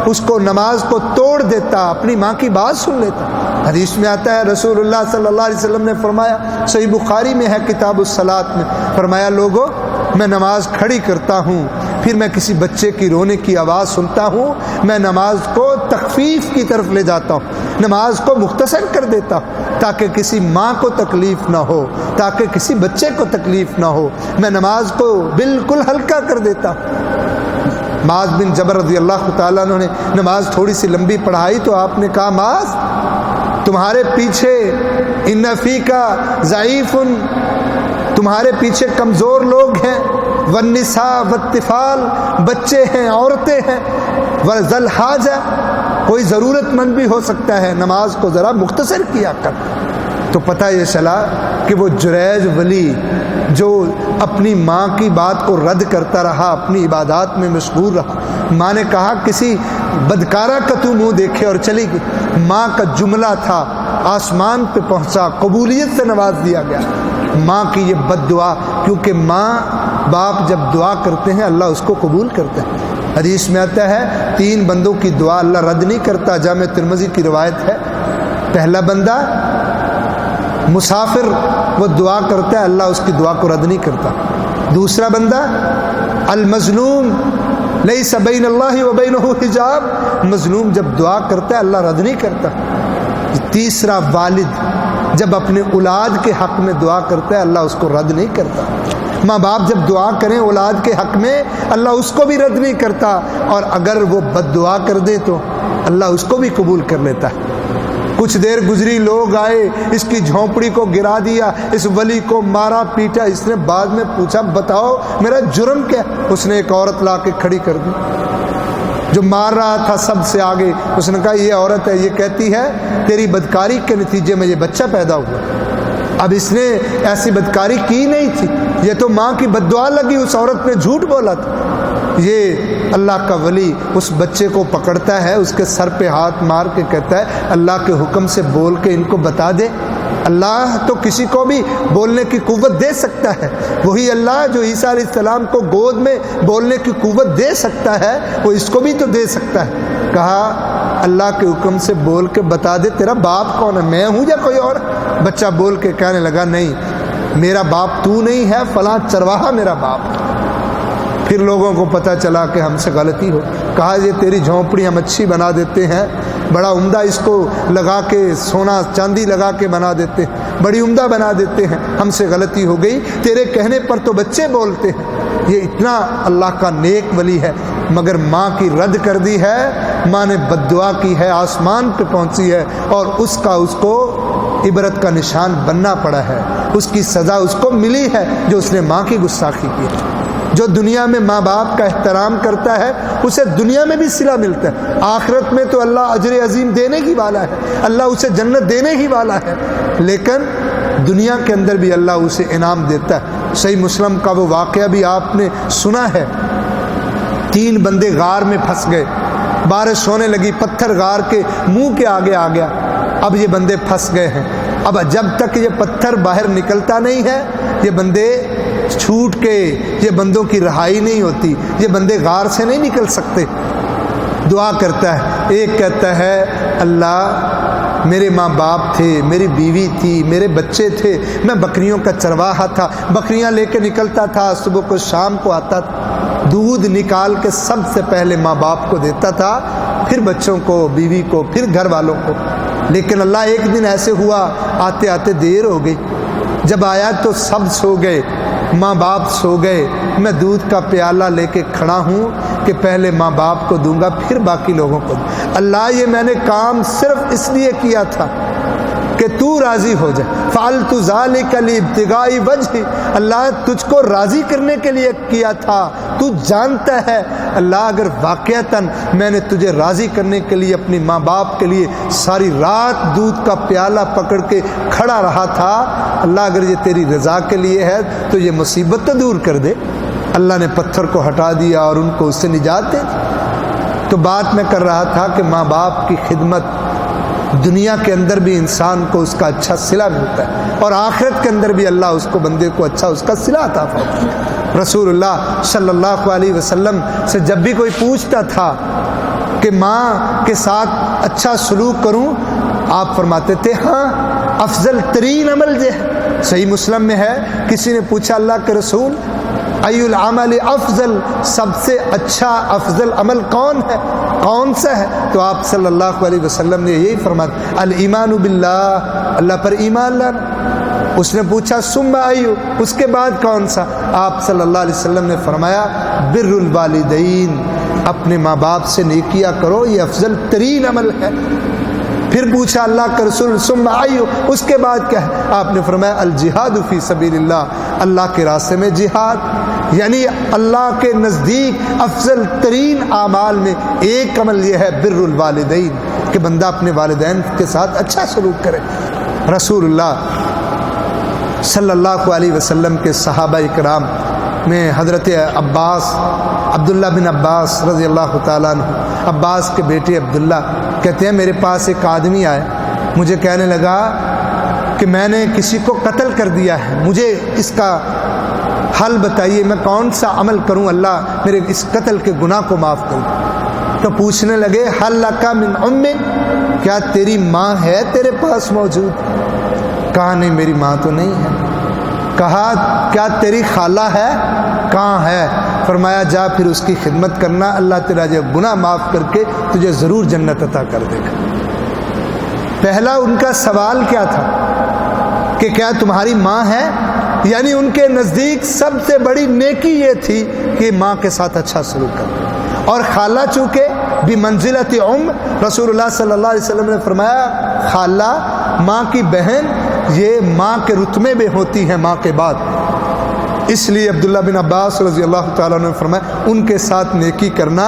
اس کو نماز کو توڑ دیتا، اپنی ماں کی بات سن لیتا۔ حدیث میں آتا ہے رسول اللہ صلی اللہ علیہ وسلم نے فرمایا، صحیح بخاری میں ہے کتاب الصلاۃ میں، فرمایا لوگوں میں نماز کھڑی کرتا ہوں، پھر میں کسی بچے کی رونے کی آواز سنتا ہوں، میں نماز کو تخفیف کی طرف لے جاتا ہوں، نماز کو مختصر کر دیتا ہوں تاکہ کسی ماں کو تکلیف نہ ہو، تاکہ کسی بچے کو تکلیف نہ ہو، میں نماز کو بالکل ہلکا کر دیتا ہوں۔ معاذ بن جبل رضی اللہ تعالیٰ عنہ نے نماز تھوڑی سی لمبی پڑھائی تو آپ نے کہا معاذ تمہارے پیچھے ان فیکا ضعیف، تمہارے پیچھے کمزور لوگ ہیں، والنساء والطفال، بچے ہیں، عورتیں ہیں، وذل حاجہ، کوئی ضرورت مند بھی ہو سکتا ہے، نماز کو ذرا مختصر کیا کر۔ تو پتہ یہ چلا کہ وہ جریج ولی جو اپنی ماں کی بات کو رد کرتا رہا، اپنی عبادات میں مشغول رہا، ماں نے کہا کسی بدکارہ کا تو منہ دیکھے اور چلی گئی، ماں کا جملہ تھا آسمان پہ پہنچا، قبولیت سے نواز دیا گیا۔ ماں کی یہ بد دعا، کیونکہ ماں باپ جب دعا کرتے ہیں اللہ اس کو قبول کرتے ہیں۔ حدیث میں آتا ہے 3 بندوں کی دعا اللہ رد نہیں کرتا، جامع ترمذی کی روایت ہے۔ پہلا بندہ مسافر، وہ دعا کرتا ہے اللہ اس کی دعا کو رد نہیں کرتا۔ دوسرا بندہ المظلوم، لیس بین اللہ و بینہ حجاب، مظلوم جب دعا کرتا ہے اللہ رد نہیں کرتا۔ تیسرا والد جب اپنے اولاد کے حق میں دعا کرتا ہے اللہ اس کو رد نہیں کرتا۔ ماں باپ جب دعا کریں اولاد کے حق میں اللہ اس کو بھی رد نہیں کرتا، اور اگر وہ بد دعا کر دے تو اللہ اس کو بھی قبول کر لیتا ہے۔ کچھ دیر گزری، لوگ آئے، اس کی جھونپڑی کو گرا دیا، اس ولی کو مارا پیٹا۔ اس نے بعد میں پوچھا بتاؤ میرا جرم کیا؟ اس نے ایک عورت لا کے کھڑی کر دی، جو مار رہا تھا سب سے آگے۔ اس نے کہا یہ عورت ہے، یہ کہتی ہے تیری بدکاری کے نتیجے میں یہ بچہ پیدا ہوا۔ اب اس نے ایسی بدکاری کی نہیں تھی، یہ تو ماں کی بد دعا لگی، اس عورت نے جھوٹ بولا تھا۔ یہ اللہ کا ولی اس بچے کو پکڑتا ہے، اس کے سر پہ ہاتھ مار کے کہتا ہے اللہ کے حکم سے بول کے ان کو بتا دے۔ اللہ تو کسی کو بھی بولنے کی قوت دے سکتا ہے، وہی اللہ جو عیسیٰ علیہ السلام کو گود میں بولنے کی قوت دے سکتا ہے وہ اس کو بھی تو دے سکتا ہے۔ کہا اللہ کے حکم سے بول کے بتا دے تیرا باپ کون ہے، میں ہوں یا کوئی اور؟ بچہ بول کے کہنے لگا نہیں میرا باپ تو نہیں ہے، فلاں چرواہا میرا باپ۔ پھر لوگوں کو پتہ چلا کہ ہم سے غلطی ہو، کہا یہ تیری جھونپڑی ہم اچھی بنا دیتے ہیں، بڑا عمدہ اس کو لگا کے سونا چاندی لگا کے بنا دیتے ہیں، بڑی عمدہ بنا دیتے ہیں، ہم سے غلطی ہو گئی، تیرے کہنے پر تو بچے بولتے ہیں۔ یہ اتنا اللہ کا نیک ولی ہے، مگر ماں کی رد کر دی ہے، ماں نے بد دعا کی ہے، آسمان پہ پہنچی ہے، اور اس کو عبرت کا نشان بننا پڑا ہے، اس کی سزا اس کو ملی ہے جو اس نے ماں کی گستاخی کی ہے۔ جو دنیا میں ماں باپ کا احترام کرتا ہے اسے دنیا میں بھی صلہ ملتا ہے، آخرت میں تو اللہ اجر عظیم دینے ہی والا ہے، اللہ اسے جنت دینے ہی والا ہے، لیکن دنیا کے اندر بھی اللہ اسے انعام دیتا ہے۔ صحیح مسلم کا وہ واقعہ بھی آپ نے سنا ہے، 3 بندے غار میں پھنس گئے، بارش ہونے لگی، پتھر غار کے منہ کے آگے آ گیا، اب یہ بندے پھنس گئے ہیں، اب جب تک یہ پتھر باہر نکلتا نہیں ہے، یہ بندے چھوٹ کے، یہ بندوں کی رہائی نہیں ہوتی، یہ بندے غار سے نہیں نکل سکتے۔ دعا کرتا ہے، ایک کہتا ہے اللہ میرے ماں باپ تھے، میری بیوی تھی، میرے بچے تھے، میں بکریوں کا چرواہا تھا، بکریاں لے کے نکلتا تھا، صبح کو شام کو آتا تھا، دودھ نکال کے سب سے پہلے ماں باپ کو دیتا تھا، پھر بچوں کو، بیوی کو، پھر گھر والوں کو۔ لیکن اللہ ایک دن ایسے ہوا، آتے آتے دیر ہو گئی، جب آیا تو سب سو گئے، ماں باپ سو گئے، میں دودھ کا پیالہ لے کے کھڑا ہوں کہ پہلے ماں باپ کو دوں گا پھر باقی لوگوں کو۔ اللہ یہ میں نے کام صرف اس لیے کیا تھا کہ تو راضی ہو جائے، فعلت ذلک لابتغاء وجہ، اللہ تجھ کو راضی کرنے کے لیے کیا تھا، تو جانتا ہے اللہ اگر واقعتاً میں نے تجھے راضی کرنے کے لیے اپنی ماں باپ کے لیے ساری رات دودھ کا پیالہ پکڑ کے کھڑا رہا تھا، اللہ اگر یہ تیری رضا کے لیے ہے تو یہ مصیبت تو دور کر دے۔ اللہ نے پتھر کو ہٹا دیا اور ان کو اس سے نجات دے دی۔ تو بات میں کر رہا تھا کہ ماں باپ کی خدمت دنیا کے اندر بھی انسان کو اس کا اچھا صلہ ملتا ہے، اور آخرت کے اندر بھی اللہ اس کو، بندے کو اچھا اس کا صلہ عطا فرماتا ہے۔ رسول اللہ صلی اللہ علیہ وسلم سے جب بھی کوئی پوچھتا تھا کہ ماں کے ساتھ اچھا سلوک کروں، آپ فرماتے تھے ہاں افضل ترین عمل یہ ہے۔ صحیح مسلم میں ہے، کسی نے پوچھا اللہ کے رسول ای العمل افضل، سب سے اچھا افضل عمل کون ہے، کون سا ہے؟ تو آپ صلی اللہ علیہ وسلم نے یہی فرمایا الایمان باللہ، اللہ پر ایمان لانا۔ اس نے پوچھا ثم ایو، اس کے بعد کون سا؟ آپ صلی اللہ علیہ وسلم نے فرمایا بر الوالدین، اپنے ماں باپ سے نیکیاں کرو، یہ افضل ترین عمل ہے۔ پھر پوچھا اللہ کا رسول ثم ایو، اس کے بعد کیا ہے؟ آپ نے فرمایا الجہاد فی سبیل اللہ، اللہ کے راستے میں جہاد۔ یعنی اللہ کے نزدیک افضل ترین اعمال میں ایک عمل یہ ہے بر الوالدین، کہ بندہ اپنے والدین کے ساتھ اچھا سلوک کرے۔ رسول اللہ صلی اللہ علیہ وسلم کے صحابہ اکرام میں حضرت عباس، عبداللہ بن عباس رضی اللہ تعالیٰ عنہ، عباس کے بیٹے عبداللہ کہتے ہیں میرے پاس ایک آدمی آئے، مجھے کہنے لگا کہ میں نے کسی کو قتل کر دیا ہے، مجھے اس کا حل بتائیے، میں کون سا عمل کروں اللہ میرے اس قتل کے گناہ کو معاف کرے۔ تو پوچھنے لگے حل لک من ام، کیا تیری ماں ہے تیرے پاس موجود؟ کہا نہیں میری ماں تو نہیں ہے۔ کہا کیا تیری خالہ ہے؟ کہاں ہے؟ فرمایا جا پھر اس کی خدمت کرنا، اللہ تیرا جو گناہ معاف کر کے تجھے ضرور جنت عطا کر دے گا۔ پہلا ان کا سوال کیا تھا کہ کیا تمہاری ماں ہے؟ یعنی ان کے نزدیک سب سے بڑی نیکی یہ تھی کہ ماں کے ساتھ اچھا سلوک کرنا، اور خالہ چونکہ بمنزلت ام، رسول اللہ صلی اللہ علیہ وسلم نے فرمایا خالہ ماں کی بہن یہ ماں کے رتبے میں ہوتی ہیں ماں کے بعد، اس لیے عبداللہ بن عباس رضی اللہ تعالیٰ نے فرمایا ان کے ساتھ نیکی کرنا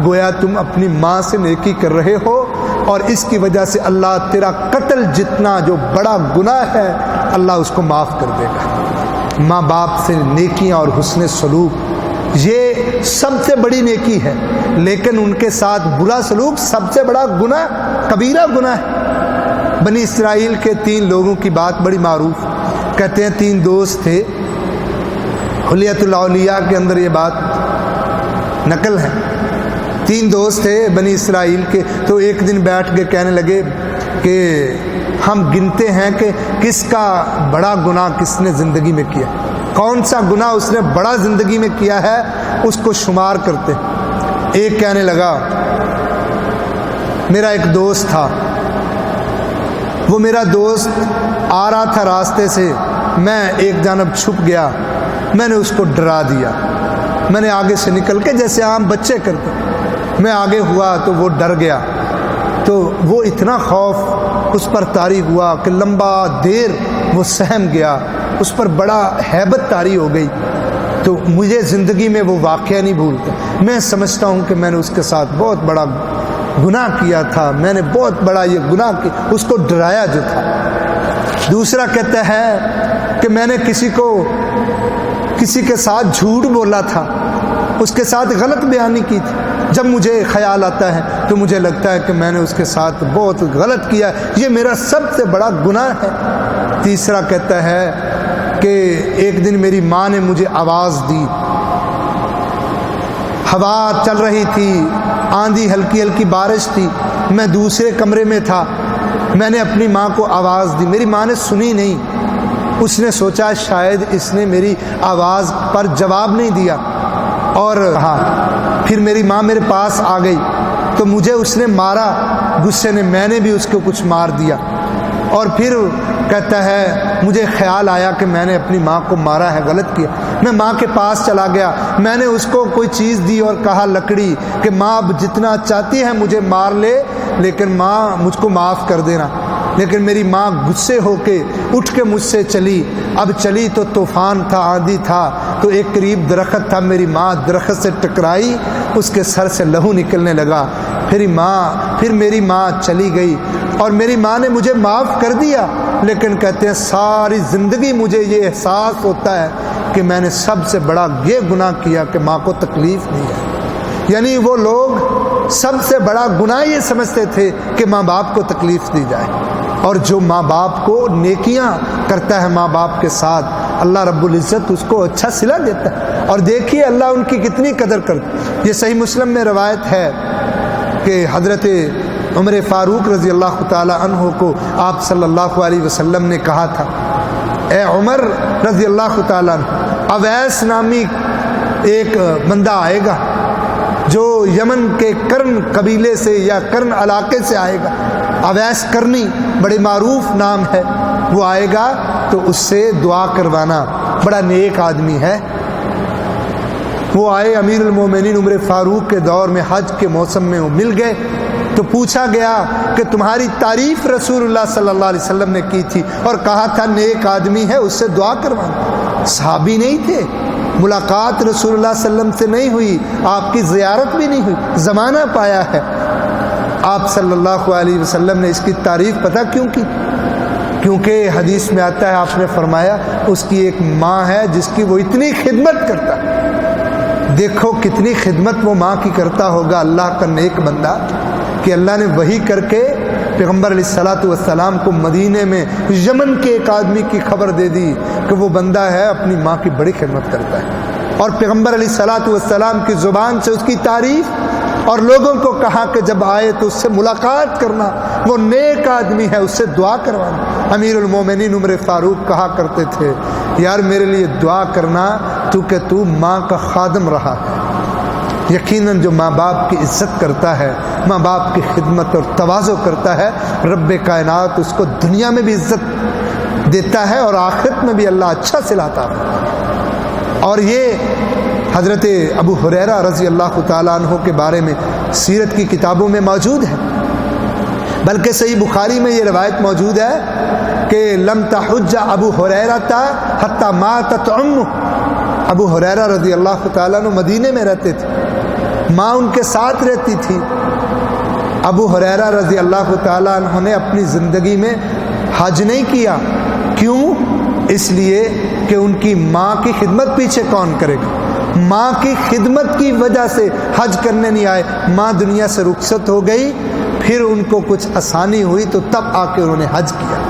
گویا تم اپنی ماں سے نیکی کر رہے ہو، اور اس کی وجہ سے اللہ تیرا قتل جتنا جو بڑا گناہ ہے اللہ اس کو معاف کر دے گا۔ ماں باپ سے نیکیاں اور حسن سلوک یہ سب سے بڑی نیکی ہے، لیکن ان کے ساتھ برا سلوک سب سے بڑا گناہ، کبیرہ گناہ ہے۔ بنی اسرائیل کے 3 لوگوں کی بات بڑی معروف، کہتے ہیں 3 دوست تھے، حلیۃ الاولیاء کے اندر یہ بات نقل ہے۔ 3 دوست تھے بنی اسرائیل کے، تو ایک دن بیٹھ کے کہنے لگے کہ ہم گنتے ہیں کہ کس کا بڑا گناہ کس نے زندگی میں کیا، کون سا گناہ اس نے بڑا زندگی میں کیا ہے، اس کو شمار کرتے۔ ایک کہنے لگا میرا ایک دوست تھا، وہ میرا دوست آ رہا تھا راستے سے، میں ایک جانب چھپ گیا، میں نے اس کو ڈرا دیا، میں نے آگے سے نکل کے جیسے عام بچے کرتے، میں آگے ہوا تو وہ ڈر گیا، تو وہ اتنا خوف اس پر طاری ہوا کہ لمبا دیر وہ سہم گیا، اس پر بڑا ہیبت طاری ہو گئی۔ تو مجھے زندگی میں وہ واقعہ نہیں بھولتا، میں سمجھتا ہوں کہ میں نے اس کے ساتھ بہت بڑا گناہ کیا تھا، میں نے بہت بڑا یہ گناہ کیا، اس کو ڈرایا جو تھا۔ دوسرا کہتا ہے کہ میں نے کسی کے ساتھ جھوٹ بولا تھا، اس کے ساتھ غلط بیانی کی تھی، جب مجھے خیال آتا ہے تو مجھے لگتا ہے کہ میں نے اس کے ساتھ بہت غلط کیا، یہ میرا سب سے بڑا گناہ ہے۔ تیسرا کہتا ہے کہ ایک دن میری ماں نے مجھے آواز دی، ہوا چل رہی تھی، آندھی، ہلکی ہلکی بارش تھی، میں دوسرے کمرے میں تھا، میں نے اپنی ماں کو آواز دی، میری ماں نے سنی نہیں، اس نے سوچا شاید اس نے میری آواز پر جواب نہیں دیا، اور ہاں پھر میری ماں میرے پاس آ گئی تو مجھے اس نے مارا غصے نے، میں نے بھی اس کو کچھ مار دیا، اور پھر کہتا ہے مجھے خیال آیا کہ میں نے اپنی ماں کو مارا ہے، غلط کیا، میں ماں کے پاس چلا گیا، میں نے اس کو کوئی چیز دی اور کہا لکڑی کہ ماں اب جتنا چاہتی ہے مجھے مار لے لیکن ماں مجھ کو معاف کر دینا، لیکن میری ماں غصے ہو کے اٹھ کے مجھ سے چلی، اب چلی تو طوفان تھا، آندھی تھا، تو ایک قریب درخت تھا، میری ماں درخت سے ٹکرائی، اس کے سر سے لہو نکلنے لگا، پھر میری ماں چلی گئی اور میری ماں نے مجھے معاف کر دیا، لیکن کہتے ہیں ساری زندگی مجھے یہ احساس ہوتا ہے کہ میں نے سب سے بڑا یہ گناہ کیا کہ ماں کو تکلیف نہیں ہے۔ یعنی وہ لوگ سب سے بڑا گناہ یہ سمجھتے تھے کہ ماں باپ کو تکلیف دی جائے، اور جو ماں باپ کو نیکیاں کرتا ہے ماں باپ کے ساتھ، اللہ رب العزت اس کو اچھا صلہ دیتا ہے، اور دیکھیے اللہ ان کی کتنی قدر کرتا۔ یہ صحیح مسلم میں روایت ہے کہ حضرت عمر فاروق رضی اللہ تعالی عنہ کو آپ صلی اللہ علیہ وسلم نے کہا تھا، اے عمر رضی اللہ تعالی عنہ، اویس نامی ایک بندہ آئے گا جو یمن کے کرن قبیلے سے یا کرن علاقے سے آئے گا، اویس کرنی بڑے معروف نام ہے، وہ آئے گا تو اس سے دعا کروانا، بڑا نیک آدمی ہے۔ وہ آئے، امیر المومنین عمر فاروق کے دور میں حج کے موسم میں وہ مل گئے، تو پوچھا گیا کہ تمہاری تعریف رسول اللہ صلی اللہ علیہ وسلم نے کی تھی اور کہا تھا نیک آدمی ہے، اس سے دعا کروانا۔ صحابی نہیں تھے، ملاقات رسول اللہ صلی اللہ علیہ وسلم سے نہیں ہوئی، آپ کی زیارت بھی نہیں ہوئی، زمانہ پایا ہے۔ آپ صلی اللہ علیہ وسلم نے اس کی تعریف پتہ کیوں کی؟ کیونکہ حدیث میں آتا ہے، آپ نے فرمایا اس کی ایک ماں ہے جس کی وہ اتنی خدمت کرتا ہے۔ دیکھو کتنی خدمت وہ ماں کی کرتا ہوگا اللہ کا نیک بندہ، کہ اللہ نے وحی کر کے پیغمبر علیہ الصلوۃ والسلام کو مدینے میں یمن کے ایک آدمی کی خبر دے دی کہ وہ بندہ ہے اپنی ماں کی بڑی خدمت کرتا ہے، اور پیغمبر علیہ الصلوۃ والسلام کی زبان سے اس کی تعریف، اور لوگوں کو کہا کہ جب آئے تو اس سے ملاقات کرنا، وہ نیک آدمی ہے، اس سے دعا کروانا۔ امیر المومنین عمر فاروق کہا کرتے تھے، یار میرے لیے دعا کرنا کہ تو ماں کا خادم رہا ہے۔ یقیناً جو ماں باپ کی عزت کرتا ہے، ماں باپ کی خدمت اور تواضع کرتا ہے، رب کائنات اس کو دنیا میں بھی عزت دیتا ہے اور آخرت میں بھی اللہ اچھا صلاح ہے۔ اور یہ حضرت ابو ہریرہ رضی اللہ تعالیٰ عنہ کے بارے میں سیرت کی کتابوں میں موجود ہے، بلکہ صحیح بخاری میں یہ روایت موجود ہے کہ لم تحج ابو ہریرہ حتی ماتت امہ، ابو ہریرہ رضی اللہ تعالیٰ عنہ مدینے میں رہتے تھے، ماں ان کے ساتھ رہتی تھی۔ ابو ہریرہ رضی اللہ تعالیٰ عنہ نے اپنی زندگی میں حج نہیں کیا، کیوں؟ اس لیے کہ ان کی ماں کی خدمت پیچھے کون کرے گا، ماں کی خدمت کی وجہ سے حج کرنے نہیں آئے، ماں دنیا سے رخصت ہو گئی، پھر ان کو کچھ آسانی ہوئی تو تب آ کے انہوں نے حج کیا۔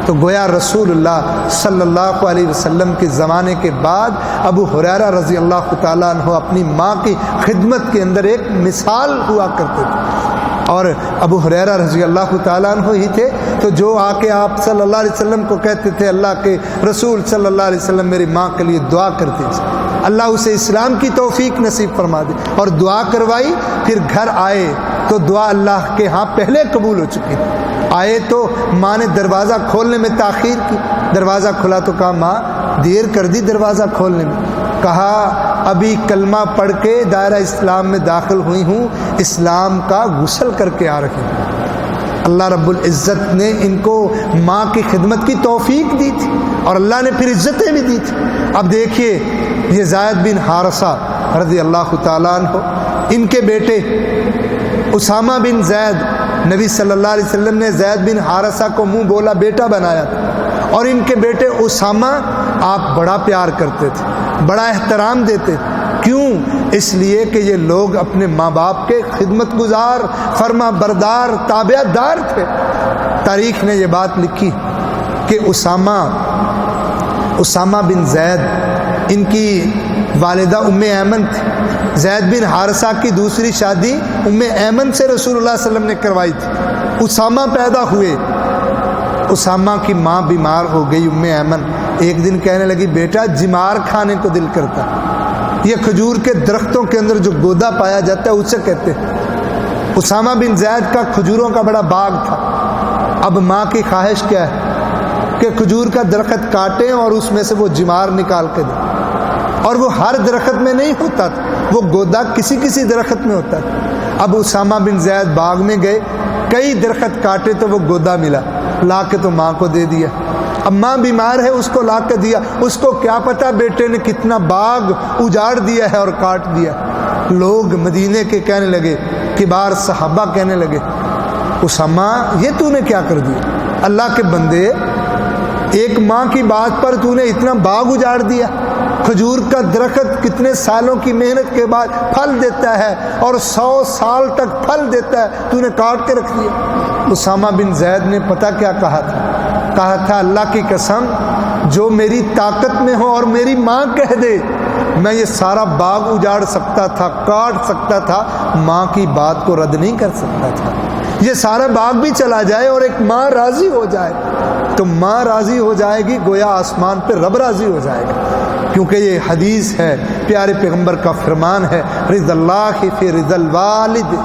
تو گویا رسول اللہ صلی اللہ علیہ وسلم کے زمانے کے بعد ابو ہریرہ رضی اللہ تعالیٰ عنہ اپنی ماں کی خدمت کے اندر ایک مثال ہوا کرتے تھے، اور ابو ہریرہ رضی اللہ تعالیٰ عنہ ہی تھے تو جو آ کے آپ صلی اللہ علیہ وسلم کو کہتے تھے، اللہ کے رسول صلی اللہ علیہ وسلم میری ماں کے لیے دعا کرتے تھے، اللہ اسے اسلام کی توفیق نصیب فرما دے، اور دعا کروائی۔ پھر گھر آئے تو دعا اللہ کے ہاں پہلے قبول ہو چکی تھی۔ آئے تو ماں نے دروازہ کھولنے میں تاخیر کی، دروازہ کھلا تو کہا ماں دیر کر دی دروازہ کھولنے میں، کہا ابھی کلمہ پڑھ کے دائرہ اسلام میں داخل ہوئی ہوں، اسلام کا غسل کر کے آ رہی ہوں۔ اللہ رب العزت نے ان کو ماں کی خدمت کی توفیق دی تھی، اور اللہ نے پھر عزتیں بھی دی تھی۔ اب دیکھیے یہ زید بن حارثہ رضی اللہ تعالیٰ عنہ، ان کے بیٹے اسامہ بن زید، نبی صلی اللہ علیہ وسلم نے زید بن حارثہ کو منہ بولا بیٹا بنایا تھا، اور ان کے بیٹے اسامہ آپ بڑا پیار کرتے تھے، بڑا احترام دیتے تھے۔ کیوں؟ اس لیے کہ یہ لوگ اپنے ماں باپ کے خدمت گزار، فرما بردار، تابع دار تھے۔ تاریخ نے یہ بات لکھی کہ اسامہ بن زید، ان کی والدہ ام ایمن تھی۔ زید بن حارثہ کی دوسری شادی ام ایمن سے رسول اللہ صلی اللہ علیہ وسلم نے کروائی تھی۔ اسامہ پیدا ہوئے، اسامہ کی ماں بیمار ہو گئی ام ایمن۔ ایک دن کہنے لگی بیٹا جمار کھانے کو دل کرتا۔ یہ کھجور کے درختوں کے اندر جو گودا پایا جاتا ہے اسے کہتے ہیں۔ اسامہ بن زید کا کھجوروں کا بڑا باغ تھا۔ اب ماں کی خواہش کیا ہے کہ کھجور کا درخت کاٹیں اور اس میں سے وہ جمار نکال کے دیں، اور وہ ہر درخت میں نہیں ہوتا تھا، وہ گودا کسی کسی درخت میں ہوتا تھا۔ اب اسامہ بن زید باغ میں گئے، کئی درخت کاٹے تو وہ گودا ملا، لا کے تو ماں کو دے دیا۔ اب ماں بیمار ہے، اس کو لا کے دیا، اس کو کیا پتا بیٹے نے کتنا باغ اجاڑ دیا ہے اور کاٹ دیا۔ لوگ مدینے کے کہنے لگے، کبار صحابہ کہنے لگے اسامہ یہ تو نے کیا کر دیا؟ اللہ کے بندے، ایک ماں کی بات پر تو نے اتنا باغ اجاڑ دیا۔ کھجور کا درخت کتنے سالوں کی محنت کے بعد پھل دیتا ہے اور 100 سال تک پھل دیتا ہے، تو نے کاٹ کے رکھ دیا۔ اسامہ بن زید نے پتہ کیا کہا تھا اللہ کی قسم جو میری طاقت میں ہو اور میری ماں کہہ دے میں یہ سارا باغ اجاڑ سکتا تھا، کاٹ سکتا تھا، ماں کی بات کو رد نہیں کر سکتا تھا۔ یہ سارا باغ بھی چلا جائے اور ایک ماں راضی ہو جائے تو ماں راضی ہو جائے گی، گویا آسمان پہ رب راضی ہو جائے گا، کیونکہ یہ حدیث ہے، پیارے پیغمبر کا فرمان ہے، رضا اللہ فی رضا الوالد۔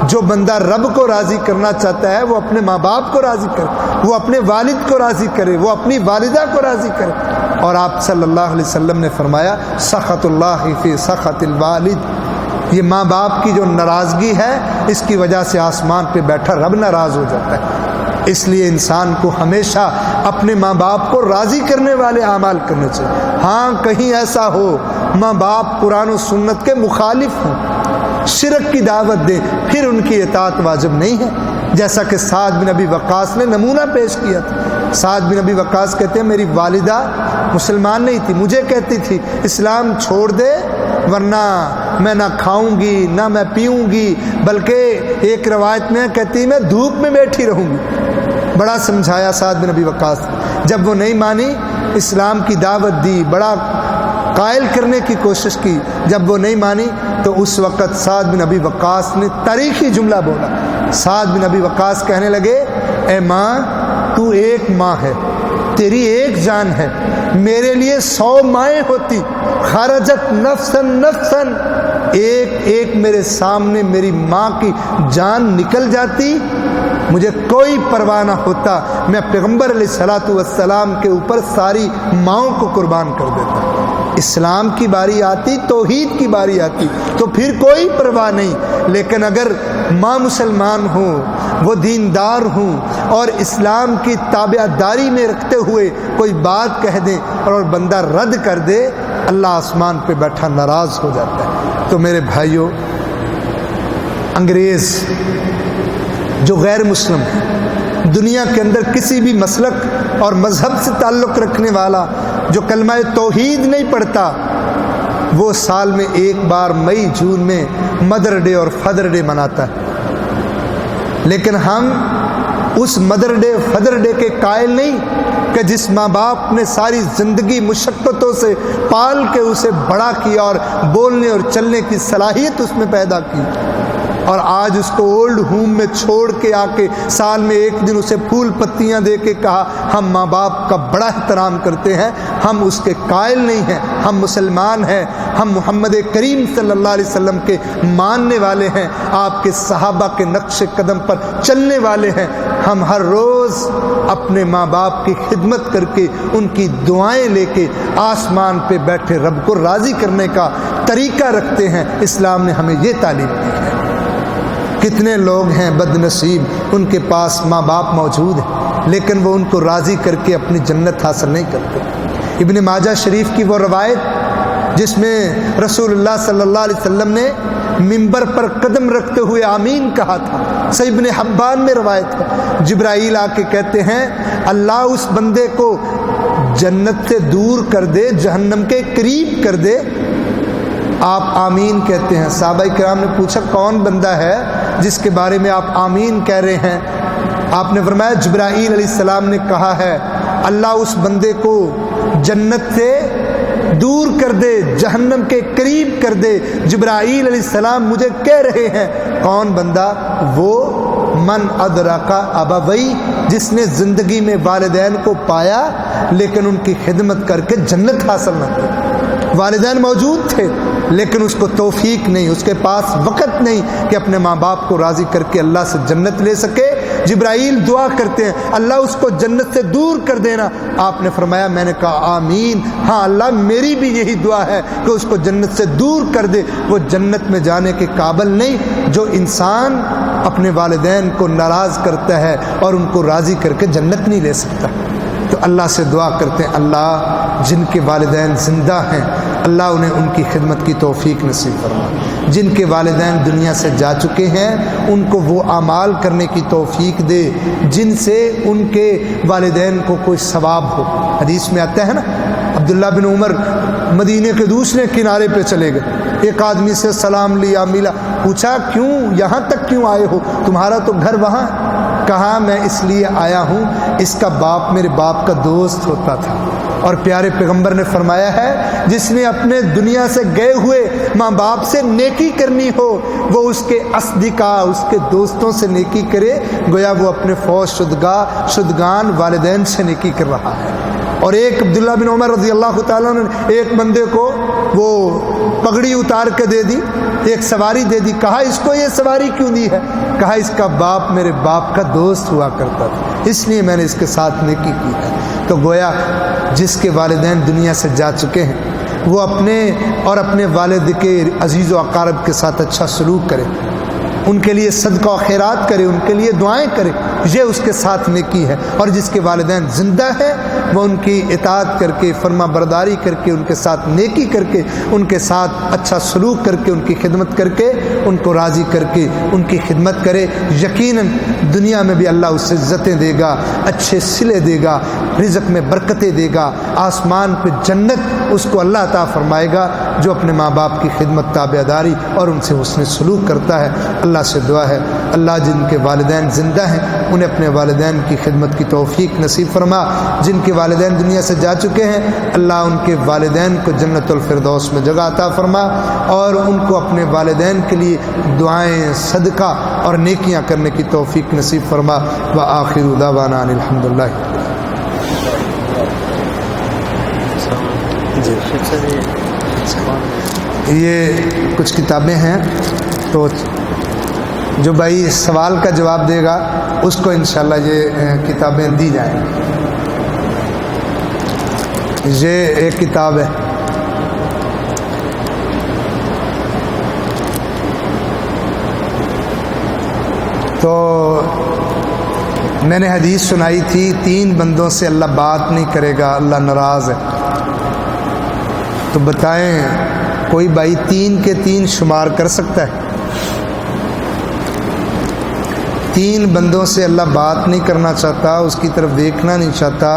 جو بندہ رب کو راضی کرنا چاہتا ہے وہ اپنے ماں باپ کو راضی کرے، وہ اپنے والد کو راضی کرے، وہ اپنی والدہ کو راضی کرے۔ اور آپ صلی اللہ علیہ وسلم نے فرمایا سخط اللہ فی سخط الوالد، یہ ماں باپ کی جو ناراضگی ہے اس کی وجہ سے آسمان پہ بیٹھا رب ناراض ہو جاتا ہے۔ اس لیے انسان کو ہمیشہ اپنے ماں باپ کو راضی کرنے والے اعمال کرنے چاہیے۔ ہاں کہیں ایسا ہو ماں باپ قرآن و سنت کے مخالف ہوں، شرک کی دعوت دیں، پھر ان کی اطاعت واجب نہیں ہے، جیسا کہ سعد بن ابی وقاص نے نمونہ پیش کیا تھا۔ سعد بن ابی وقاص کہتے ہیں میری والدہ مسلمان نہیں تھی، مجھے کہتی تھی اسلام چھوڑ دے ورنہ میں نہ کھاؤں گی نہ میں پیوں گی، بلکہ ایک روایت میں کہتی میں دھوپ میں بیٹھی رہوں گی۔ بڑا سمجھایا سعد بن ابی وقاص، جب وہ نہیں مانی اسلام کی دعوت دی، بڑا قائل کرنے کی کوشش کی، جب وہ نہیں مانی تو اس وقت سعد بن ابی وقاص نے تاریخی جملہ بولا۔ سعد بن ابی وقاص کہنے لگے اے ماں تو ایک ماں ہے، تیری ایک جان ہے، میرے لیے 100 مائیں ہوتی، خرجت نفسن نفسن، ایک ایک میرے سامنے میری ماں کی جان نکل جاتی، مجھے کوئی پرواہ نہ ہوتا، میں پیغمبر علیہ الصلوۃ والسلام کے اوپر ساری ماؤں کو قربان کر دیتا۔ اسلام کی باری آتی، توحید کی باری آتی تو پھر کوئی پرواہ نہیں، لیکن اگر ماں مسلمان ہوں، وہ دیندار ہوں اور اسلام کی تابع داری میں رکھتے ہوئے کوئی بات کہہ دیں اور بندہ رد کر دے، اللہ آسمان پہ بیٹھا ناراض ہو جاتا ہے۔ تو میرے بھائیوں، انگریز جو غیر مسلم ہے، دنیا کے اندر کسی بھی مسلک اور مذہب سے تعلق رکھنے والا جو کلمہ توحید نہیں پڑھتا، وہ سال میں ایک بار مئی جون میں مدر ڈے اور فادر ڈے مناتا ہے، لیکن ہم اس مدر ڈے فادر ڈے کے قائل نہیں کہ جس ماں باپ نے ساری زندگی مشقتوں سے پال کے اسے بڑا کیا اور بولنے اور چلنے کی صلاحیت اس میں پیدا کی، اور آج اس کو اولڈ ہوم میں چھوڑ کے آ کے سال میں ایک دن اسے پھول پتیاں دے کے کہا ہم ماں باپ کا بڑا احترام کرتے ہیں، ہم اس کے قائل نہیں ہیں۔ ہم مسلمان ہیں، ہم محمد کریم صلی اللہ علیہ وسلم کے ماننے والے ہیں، آپ کے صحابہ کے نقش قدم پر چلنے والے ہیں۔ ہم ہر روز اپنے ماں باپ کی خدمت کر کے ان کی دعائیں لے کے آسمان پہ بیٹھے رب کو راضی کرنے کا طریقہ رکھتے ہیں۔ اسلام نے ہمیں یہ تعلیم دی ہے۔ کتنے لوگ ہیں بد نصیب، ان کے پاس ماں باپ موجود ہیں لیکن وہ ان کو راضی کر کے اپنی جنت حاصل نہیں کرتے۔ ابن ماجہ شریف کی وہ روایت جس میں رسول اللہ صلی اللہ علیہ وسلم نے منبر پر قدم رکھتے ہوئے آمین کہا تھا، صحیح ابن حبان میں روایت ہے، جبرائیل آ کے کہتے ہیں اللہ اس بندے کو جنت سے دور کر دے، جہنم کے قریب کر دے، آپ آمین کہتے ہیں۔ صحابہ کرام نے پوچھا کون بندہ ہے جس کے بارے میں آپ آمین کہہ رہے ہیں؟ آپ نے فرمایا جبرائیل علیہ السلام نے کہا ہے اللہ اس بندے کو جنت سے دور کر دے، جہنم کے قریب کر دے۔ جبرائیل علیہ السلام مجھے کہہ رہے ہیں کون بندہ؟ وہ من ادرکا ابوی، جس نے زندگی میں والدین کو پایا لیکن ان کی خدمت کر کے جنت حاصل نہ کی۔ والدین موجود تھے لیکن اس کو توفیق نہیں، اس کے پاس وقت نہیں کہ اپنے ماں باپ کو راضی کر کے اللہ سے جنت لے سکے۔ جبرائیل دعا کرتے ہیں اللہ اس کو جنت سے دور کر دینا۔ آپ نے فرمایا میں نے کہا آمین، ہاں اللہ میری بھی یہی دعا ہے کہ اس کو جنت سے دور کر دے۔ وہ جنت میں جانے کے قابل نہیں جو انسان اپنے والدین کو ناراض کرتا ہے اور ان کو راضی کر کے جنت نہیں لے سکتا۔ تو اللہ سے دعا کرتے ہیں اللہ جن کے والدین زندہ ہیں اللہ انہیں ان کی خدمت کی توفیق نصیب فرما، جن کے والدین دنیا سے جا چکے ہیں ان کو وہ اعمال کرنے کی توفیق دے جن سے ان کے والدین کو کوئی ثواب ہو۔ حدیث میں آتا ہے نا عبداللہ بن عمر مدینے کے دوسرے کنارے پہ چلے گئے، ایک آدمی سے سلام لیا، ملا، پوچھا کیوں یہاں تک کیوں آئے ہو، تمہارا تو گھر وہاں؟ کہا میں اس لیے آیا ہوں اس کا باپ میرے باپ کا دوست ہوتا تھا، اور پیارے پیغمبر نے فرمایا ہے جس نے اپنے دنیا سے گئے ہوئے ماں باپ سے نیکی کرنی ہو وہ اس کے اصدقاء، اس کے دوستوں سے نیکی کرے، گویا وہ اپنے فوت شدگان والدین سے نیکی کر رہا ہے۔ اور ایک عبداللہ بن عمر رضی اللہ تعالیٰ نے ایک بندے کو وہ پگڑی اتار کے دے دی، ایک سواری دے دی، کہا اس کو یہ سواری کیوں دی ہے؟ کہا اس کا باپ میرے باپ کا دوست ہوا کرتا تھا اس لیے میں نے اس کے ساتھ نیکی کی ہے۔ تو گویا جس کے والدین دنیا سے جا چکے ہیں وہ اپنے اور اپنے والد کے عزیز و اقارب کے ساتھ اچھا سلوک کرے، ان کے لیے صدقہ و خیرات کرے، ان کے لیے دعائیں کرے، یہ اس کے ساتھ نیکی ہے۔ اور جس کے والدین زندہ ہیں وہ ان کی اطاعت کر کے، فرما برداری کر کے، ان کے ساتھ نیکی کر کے، ان کے ساتھ اچھا سلوک کر کے، ان کی خدمت کر کے، ان کو راضی کر کے ان کی خدمت کرے، یقیناً دنیا میں بھی اللہ اسے عزتیں دے گا، اچھے صلے دے گا، رزق میں برکتیں دے گا، آسمان پہ جنت اس کو اللہ عطا فرمائے گا جو اپنے ماں باپ کی خدمت، تابعداری اور ان سے حسن سلوک کرتا ہے۔ اللہ سے دعا ہے اللہ جن کے والدین زندہ ہیں انہیں اپنے والدین کی خدمت کی توفیق نصیب فرما، جن کے والدین دنیا سے جا چکے ہیں اللہ ان کے والدین کو جنت الفردوس میں جگہ عطا فرما، اور ان کو اپنے والدین کے لیے دعائیں، صدقہ اور نیکیاں کرنے کی توفیق نصیب فرما۔ وآخر دعوانا ان الحمدللہ۔ یہ کچھ کتابیں ہیں تو جو بھائی سوال کا جواب دے گا اس کو انشاءاللہ یہ کتابیں دی جائیں۔ یہ ایک کتاب ہے تو میں نے حدیث سنائی تھی 3 بندوں سے اللہ بات نہیں کرے گا، اللہ ناراض ہے۔ تو بتائیں کوئی بھائی 3 کے 3 شمار کر سکتا ہے؟ 3 بندوں سے اللہ بات نہیں کرنا چاہتا، اس کی طرف دیکھنا نہیں چاہتا،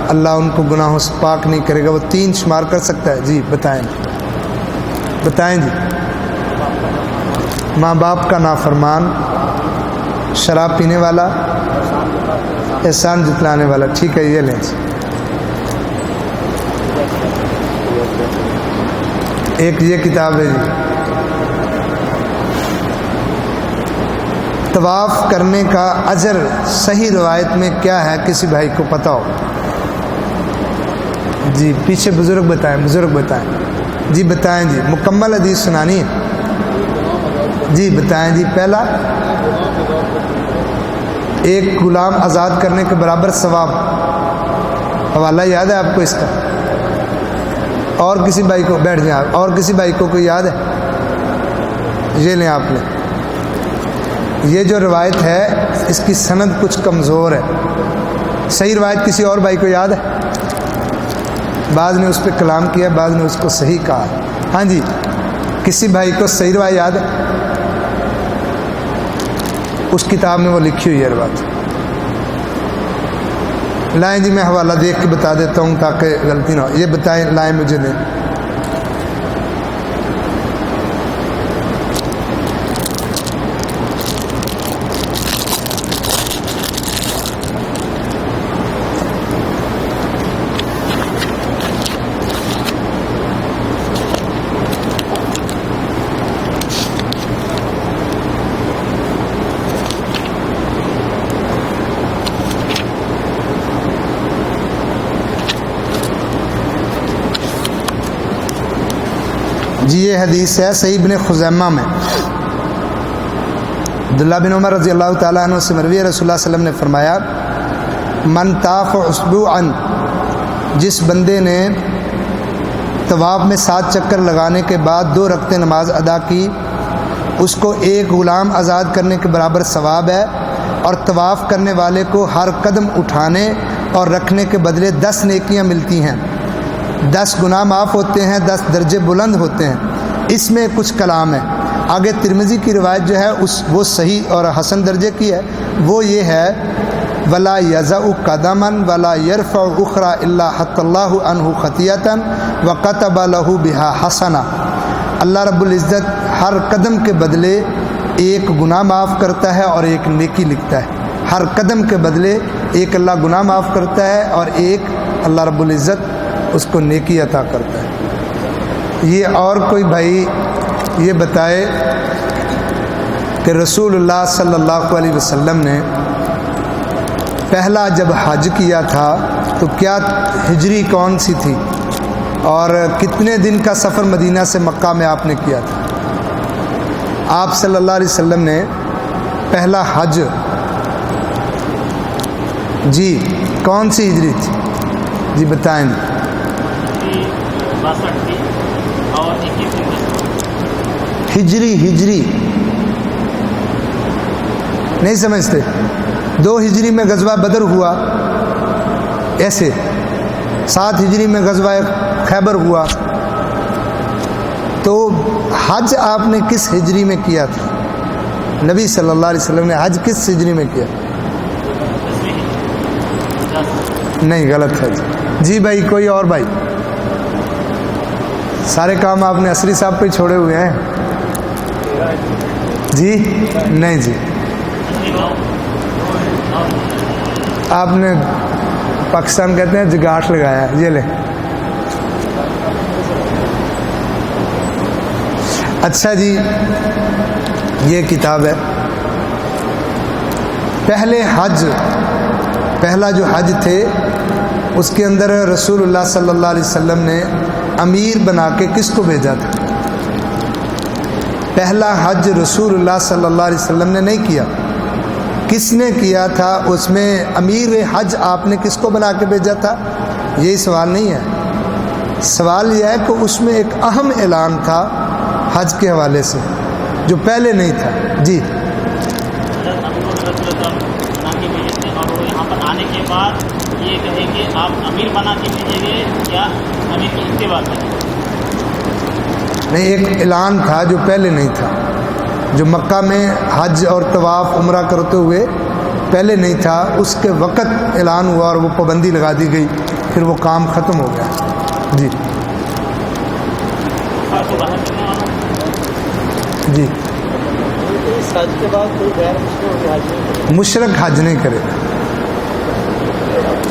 اللہ ان کو گناہوں سے پاک نہیں کرے گا، وہ 3 شمار کر سکتا ہے؟ جی بتائیں جی۔ ماں باپ کا نافرمان، شراب پینے والا، احسان جتلانے والا، ٹھیک ہے یہ لیں۔ ایک یہ کتاب ہے جی طواف کرنے کا اجر صحیح روایت میں کیا ہے، کسی بھائی کو پتہ ہو؟ جی پیچھے بزرگ بتائیں جی بتائیں جی، مکمل حدیث سنانی ہے جی، بتائیں جی۔ پہلا ایک غلام آزاد کرنے کے برابر ثواب، حوالہ یاد ہے آپ کو اس کا؟ اور کسی بھائی کو بیٹھ جائیں آپ، اور کسی بھائی کو کوئی یاد ہے؟ یہ لیں آپ نے، یہ جو روایت ہے اس کی سند کچھ کمزور ہے، صحیح روایت کسی اور بھائی کو یاد ہے؟ بعض نے اس پہ کلام کیا، بعض نے اس کو صحیح کہا۔ ہاں جی کسی بھائی کو صحیح روایت یاد ہے؟ اس کتاب میں وہ لکھی ہوئی ہے روایت، لائیں جی میں حوالہ دیکھ کے بتا دیتا ہوں تاکہ غلطی نہ ہو، یہ بتائیں لائیں مجھے دیں۔ جی یہ حدیث ہے صحیح ابن خزیمہ میں، عبداللہ بن عمر رضی اللہ تعالیٰ عنہ سے مروی ہے، رسول اللہ صلی اللہ علیہ وسلم نے فرمایا من طاف اسبوعا، جس بندے نے طواف میں 7 چکر لگانے کے بعد 2 رکعتیں نماز ادا کی، اس کو ایک غلام آزاد کرنے کے برابر ثواب ہے، اور طواف کرنے والے کو ہر قدم اٹھانے اور رکھنے کے بدلے 10 نیکیاں ملتی ہیں، 10 گناہ معاف ہوتے ہیں، 10 درجے بلند ہوتے ہیں۔ اس میں کچھ کلام ہے۔ آگے ترمذی کی روایت جو ہے وہ صحیح اور حسن درجے کی ہے، وہ یہ ہے ولا یضع قدما ولا یرفع اخرى الا حط اللہ عنہ خطیئۃ وکتب له بها حسنہ۔ اللہ رب العزت ہر قدم کے بدلے ایک گناہ معاف کرتا ہے اور ایک نیکی لکھتا ہے۔ ہر قدم کے بدلے ایک اللہ گناہ معاف کرتا ہے اور ایک اللہ رب العزت اس کو نیکی عطا کرتا ہے۔ یہ اور کوئی بھائی یہ بتائے کہ رسول اللہ صلی اللہ علیہ وسلم نے پہلا جب حج کیا تھا تو کیا ہجری کون سی تھی، اور کتنے دن کا سفر مدینہ سے مکہ میں آپ نے کیا تھا؟ آپ صلی اللہ علیہ وسلم نے پہلا حج جی کون سی ہجری تھی؟ جی بتائیں۔ ہجری نہیں سمجھتے؟ 2 ہجری میں غزوہ بدر ہوا، ایسے 7 ہجری میں غزوہ خیبر ہوا، تو حج آپ نے کس ہجری میں کیا تھا؟ نبی صلی اللہ علیہ وسلم نے حج کس ہجری میں کیا؟ نہیں، غلط ہے جی بھائی۔ کوئی اور بھائی؟ سارے کام آپ نے عصری صاحب پہ چھوڑے ہوئے ہیں جی؟ نہیں جی، آپ نے پاکستان کہتے ہیں جگاٹ لگایا، یہ لیں۔ اچھا جی، یہ کتاب ہے پہلا جو حج تھے اس کے اندر رسول اللہ صلی اللہ علیہ وسلم نے امیر بنا کے کس کو بھیجا تھا؟ پہلا حج رسول اللہ صلی اللہ علیہ وسلم نے نہیں کیا، کس نے کیا تھا؟ اس میں امیر حج آپ نے کس کو بنا کے بھیجا تھا؟ یہی سوال نہیں ہے، سوال یہ ہے کہ اس میں ایک اہم اعلان تھا حج کے حوالے سے جو پہلے نہیں تھا۔ جی اور یہاں پر آنے کے بعد یہ کہیں گے آپ امیر بنا کے بھیجیں گے یا امیر کی اتباع کریں گے؟ نہیں، ایک اعلان تھا جو پہلے نہیں تھا، جو مکہ میں حج اور طواف عمرہ کرتے ہوئے پہلے نہیں تھا، اس کے وقت اعلان ہوا اور وہ پابندی لگا دی گئی، پھر وہ کام ختم ہو گیا۔ جی جی، حج کے بعد کوئی غیر مسلم مشرک حج نہیں کرے گا،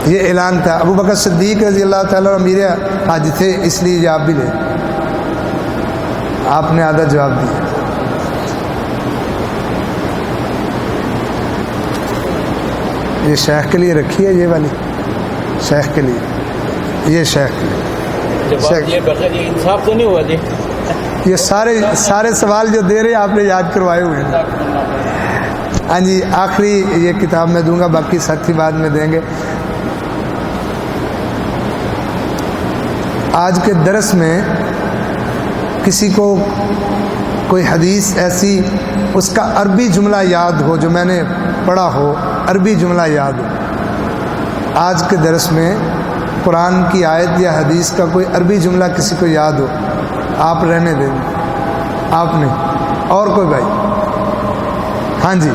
یہ اعلان تھا۔ ابو بکر صدیق رضی اللہ تعالیٰ امیر حج تھے، اس لیے یہ آپ بھی لیں، آپ نے آدھا جواب دیا۔ یہ شیخ کے لیے رکھی ہے، یہ والی شیخ کے لیے، یہ شیخ کے لیے۔ یہ انصاف تو نہیں ہوا جی؟ یہ سارے سوال جو دے رہے آپ نے یاد کروائے ہوئے ہیں۔ ہاں جی، آخری یہ کتاب میں دوں گا، باقی ساتھی بعد میں دیں گے۔ آج کے درس میں کسی کو کوئی حدیث ایسی اس کا عربی جملہ یاد ہو جو میں نے پڑھا ہو، عربی جملہ یاد ہو، آج کے درس میں قرآن کی آیت یا حدیث کا کوئی عربی جملہ کسی کو یاد ہو، آپ رہنے دیں گے، آپ نے۔ اور کوئی بھائی؟ ہاں جی،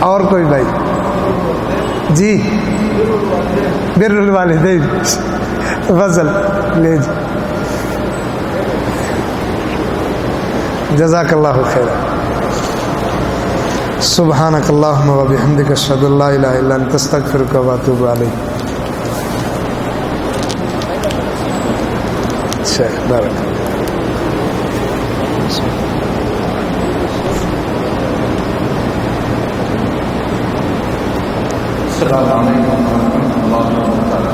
اور کوئی بھائی؟ جی، بر الوالدین، فضل لے جی، جزاک اللہ خیر۔ سبحانک اللہم و بحمدک، اشہد ان لا الہ الا انت، استغفرک و اتوب الیک۔ بارک السلام علیکم ورحمۃ اللہ وبرکاتہ۔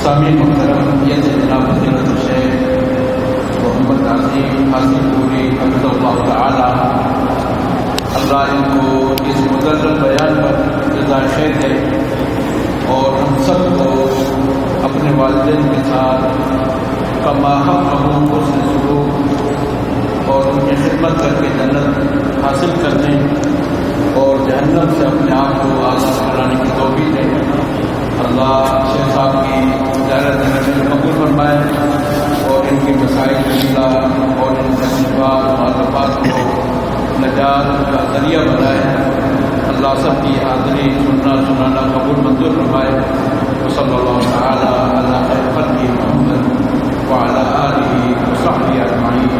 سامعین محترم، یہ جناب فضیلت الشیخ محمد ناظرین حاصل پوری حفظ اللہ تعالی اللہ ان کو اس مدرج بیان پر جزائے خیر دے اور ہم سب کو اپنے والدین کے ساتھ کما حق حسن سلوک اور ان کی خدمت کر کے جنت حاصل کرنے اور جہنم سے اپنے آپ کو آزاد کرانے کی توفیق دے. اللہ شیخ صاحب کی زیارت میں قبول فرمائے اور ان کی مسائل جمیلہ اور ان کے تجربات معلومات کو نجات کا ذریعہ بنائے. اللہ سب کی حاضری سننا سنانا قبول منظور فرمائے. صلی اللہ تعالیٰ علی خیر خلقہ محمد وعلی آلہ وصحبہ اجمعین.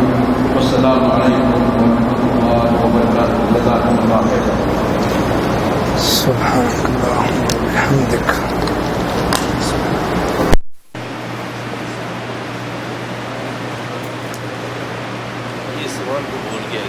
والسلام علیکم ورحمۃ اللہ وبرکاتہ. جزاکم اللہ خیر. سبحانک اللہم وبحمدک. یہ سوال کو بھول گیا.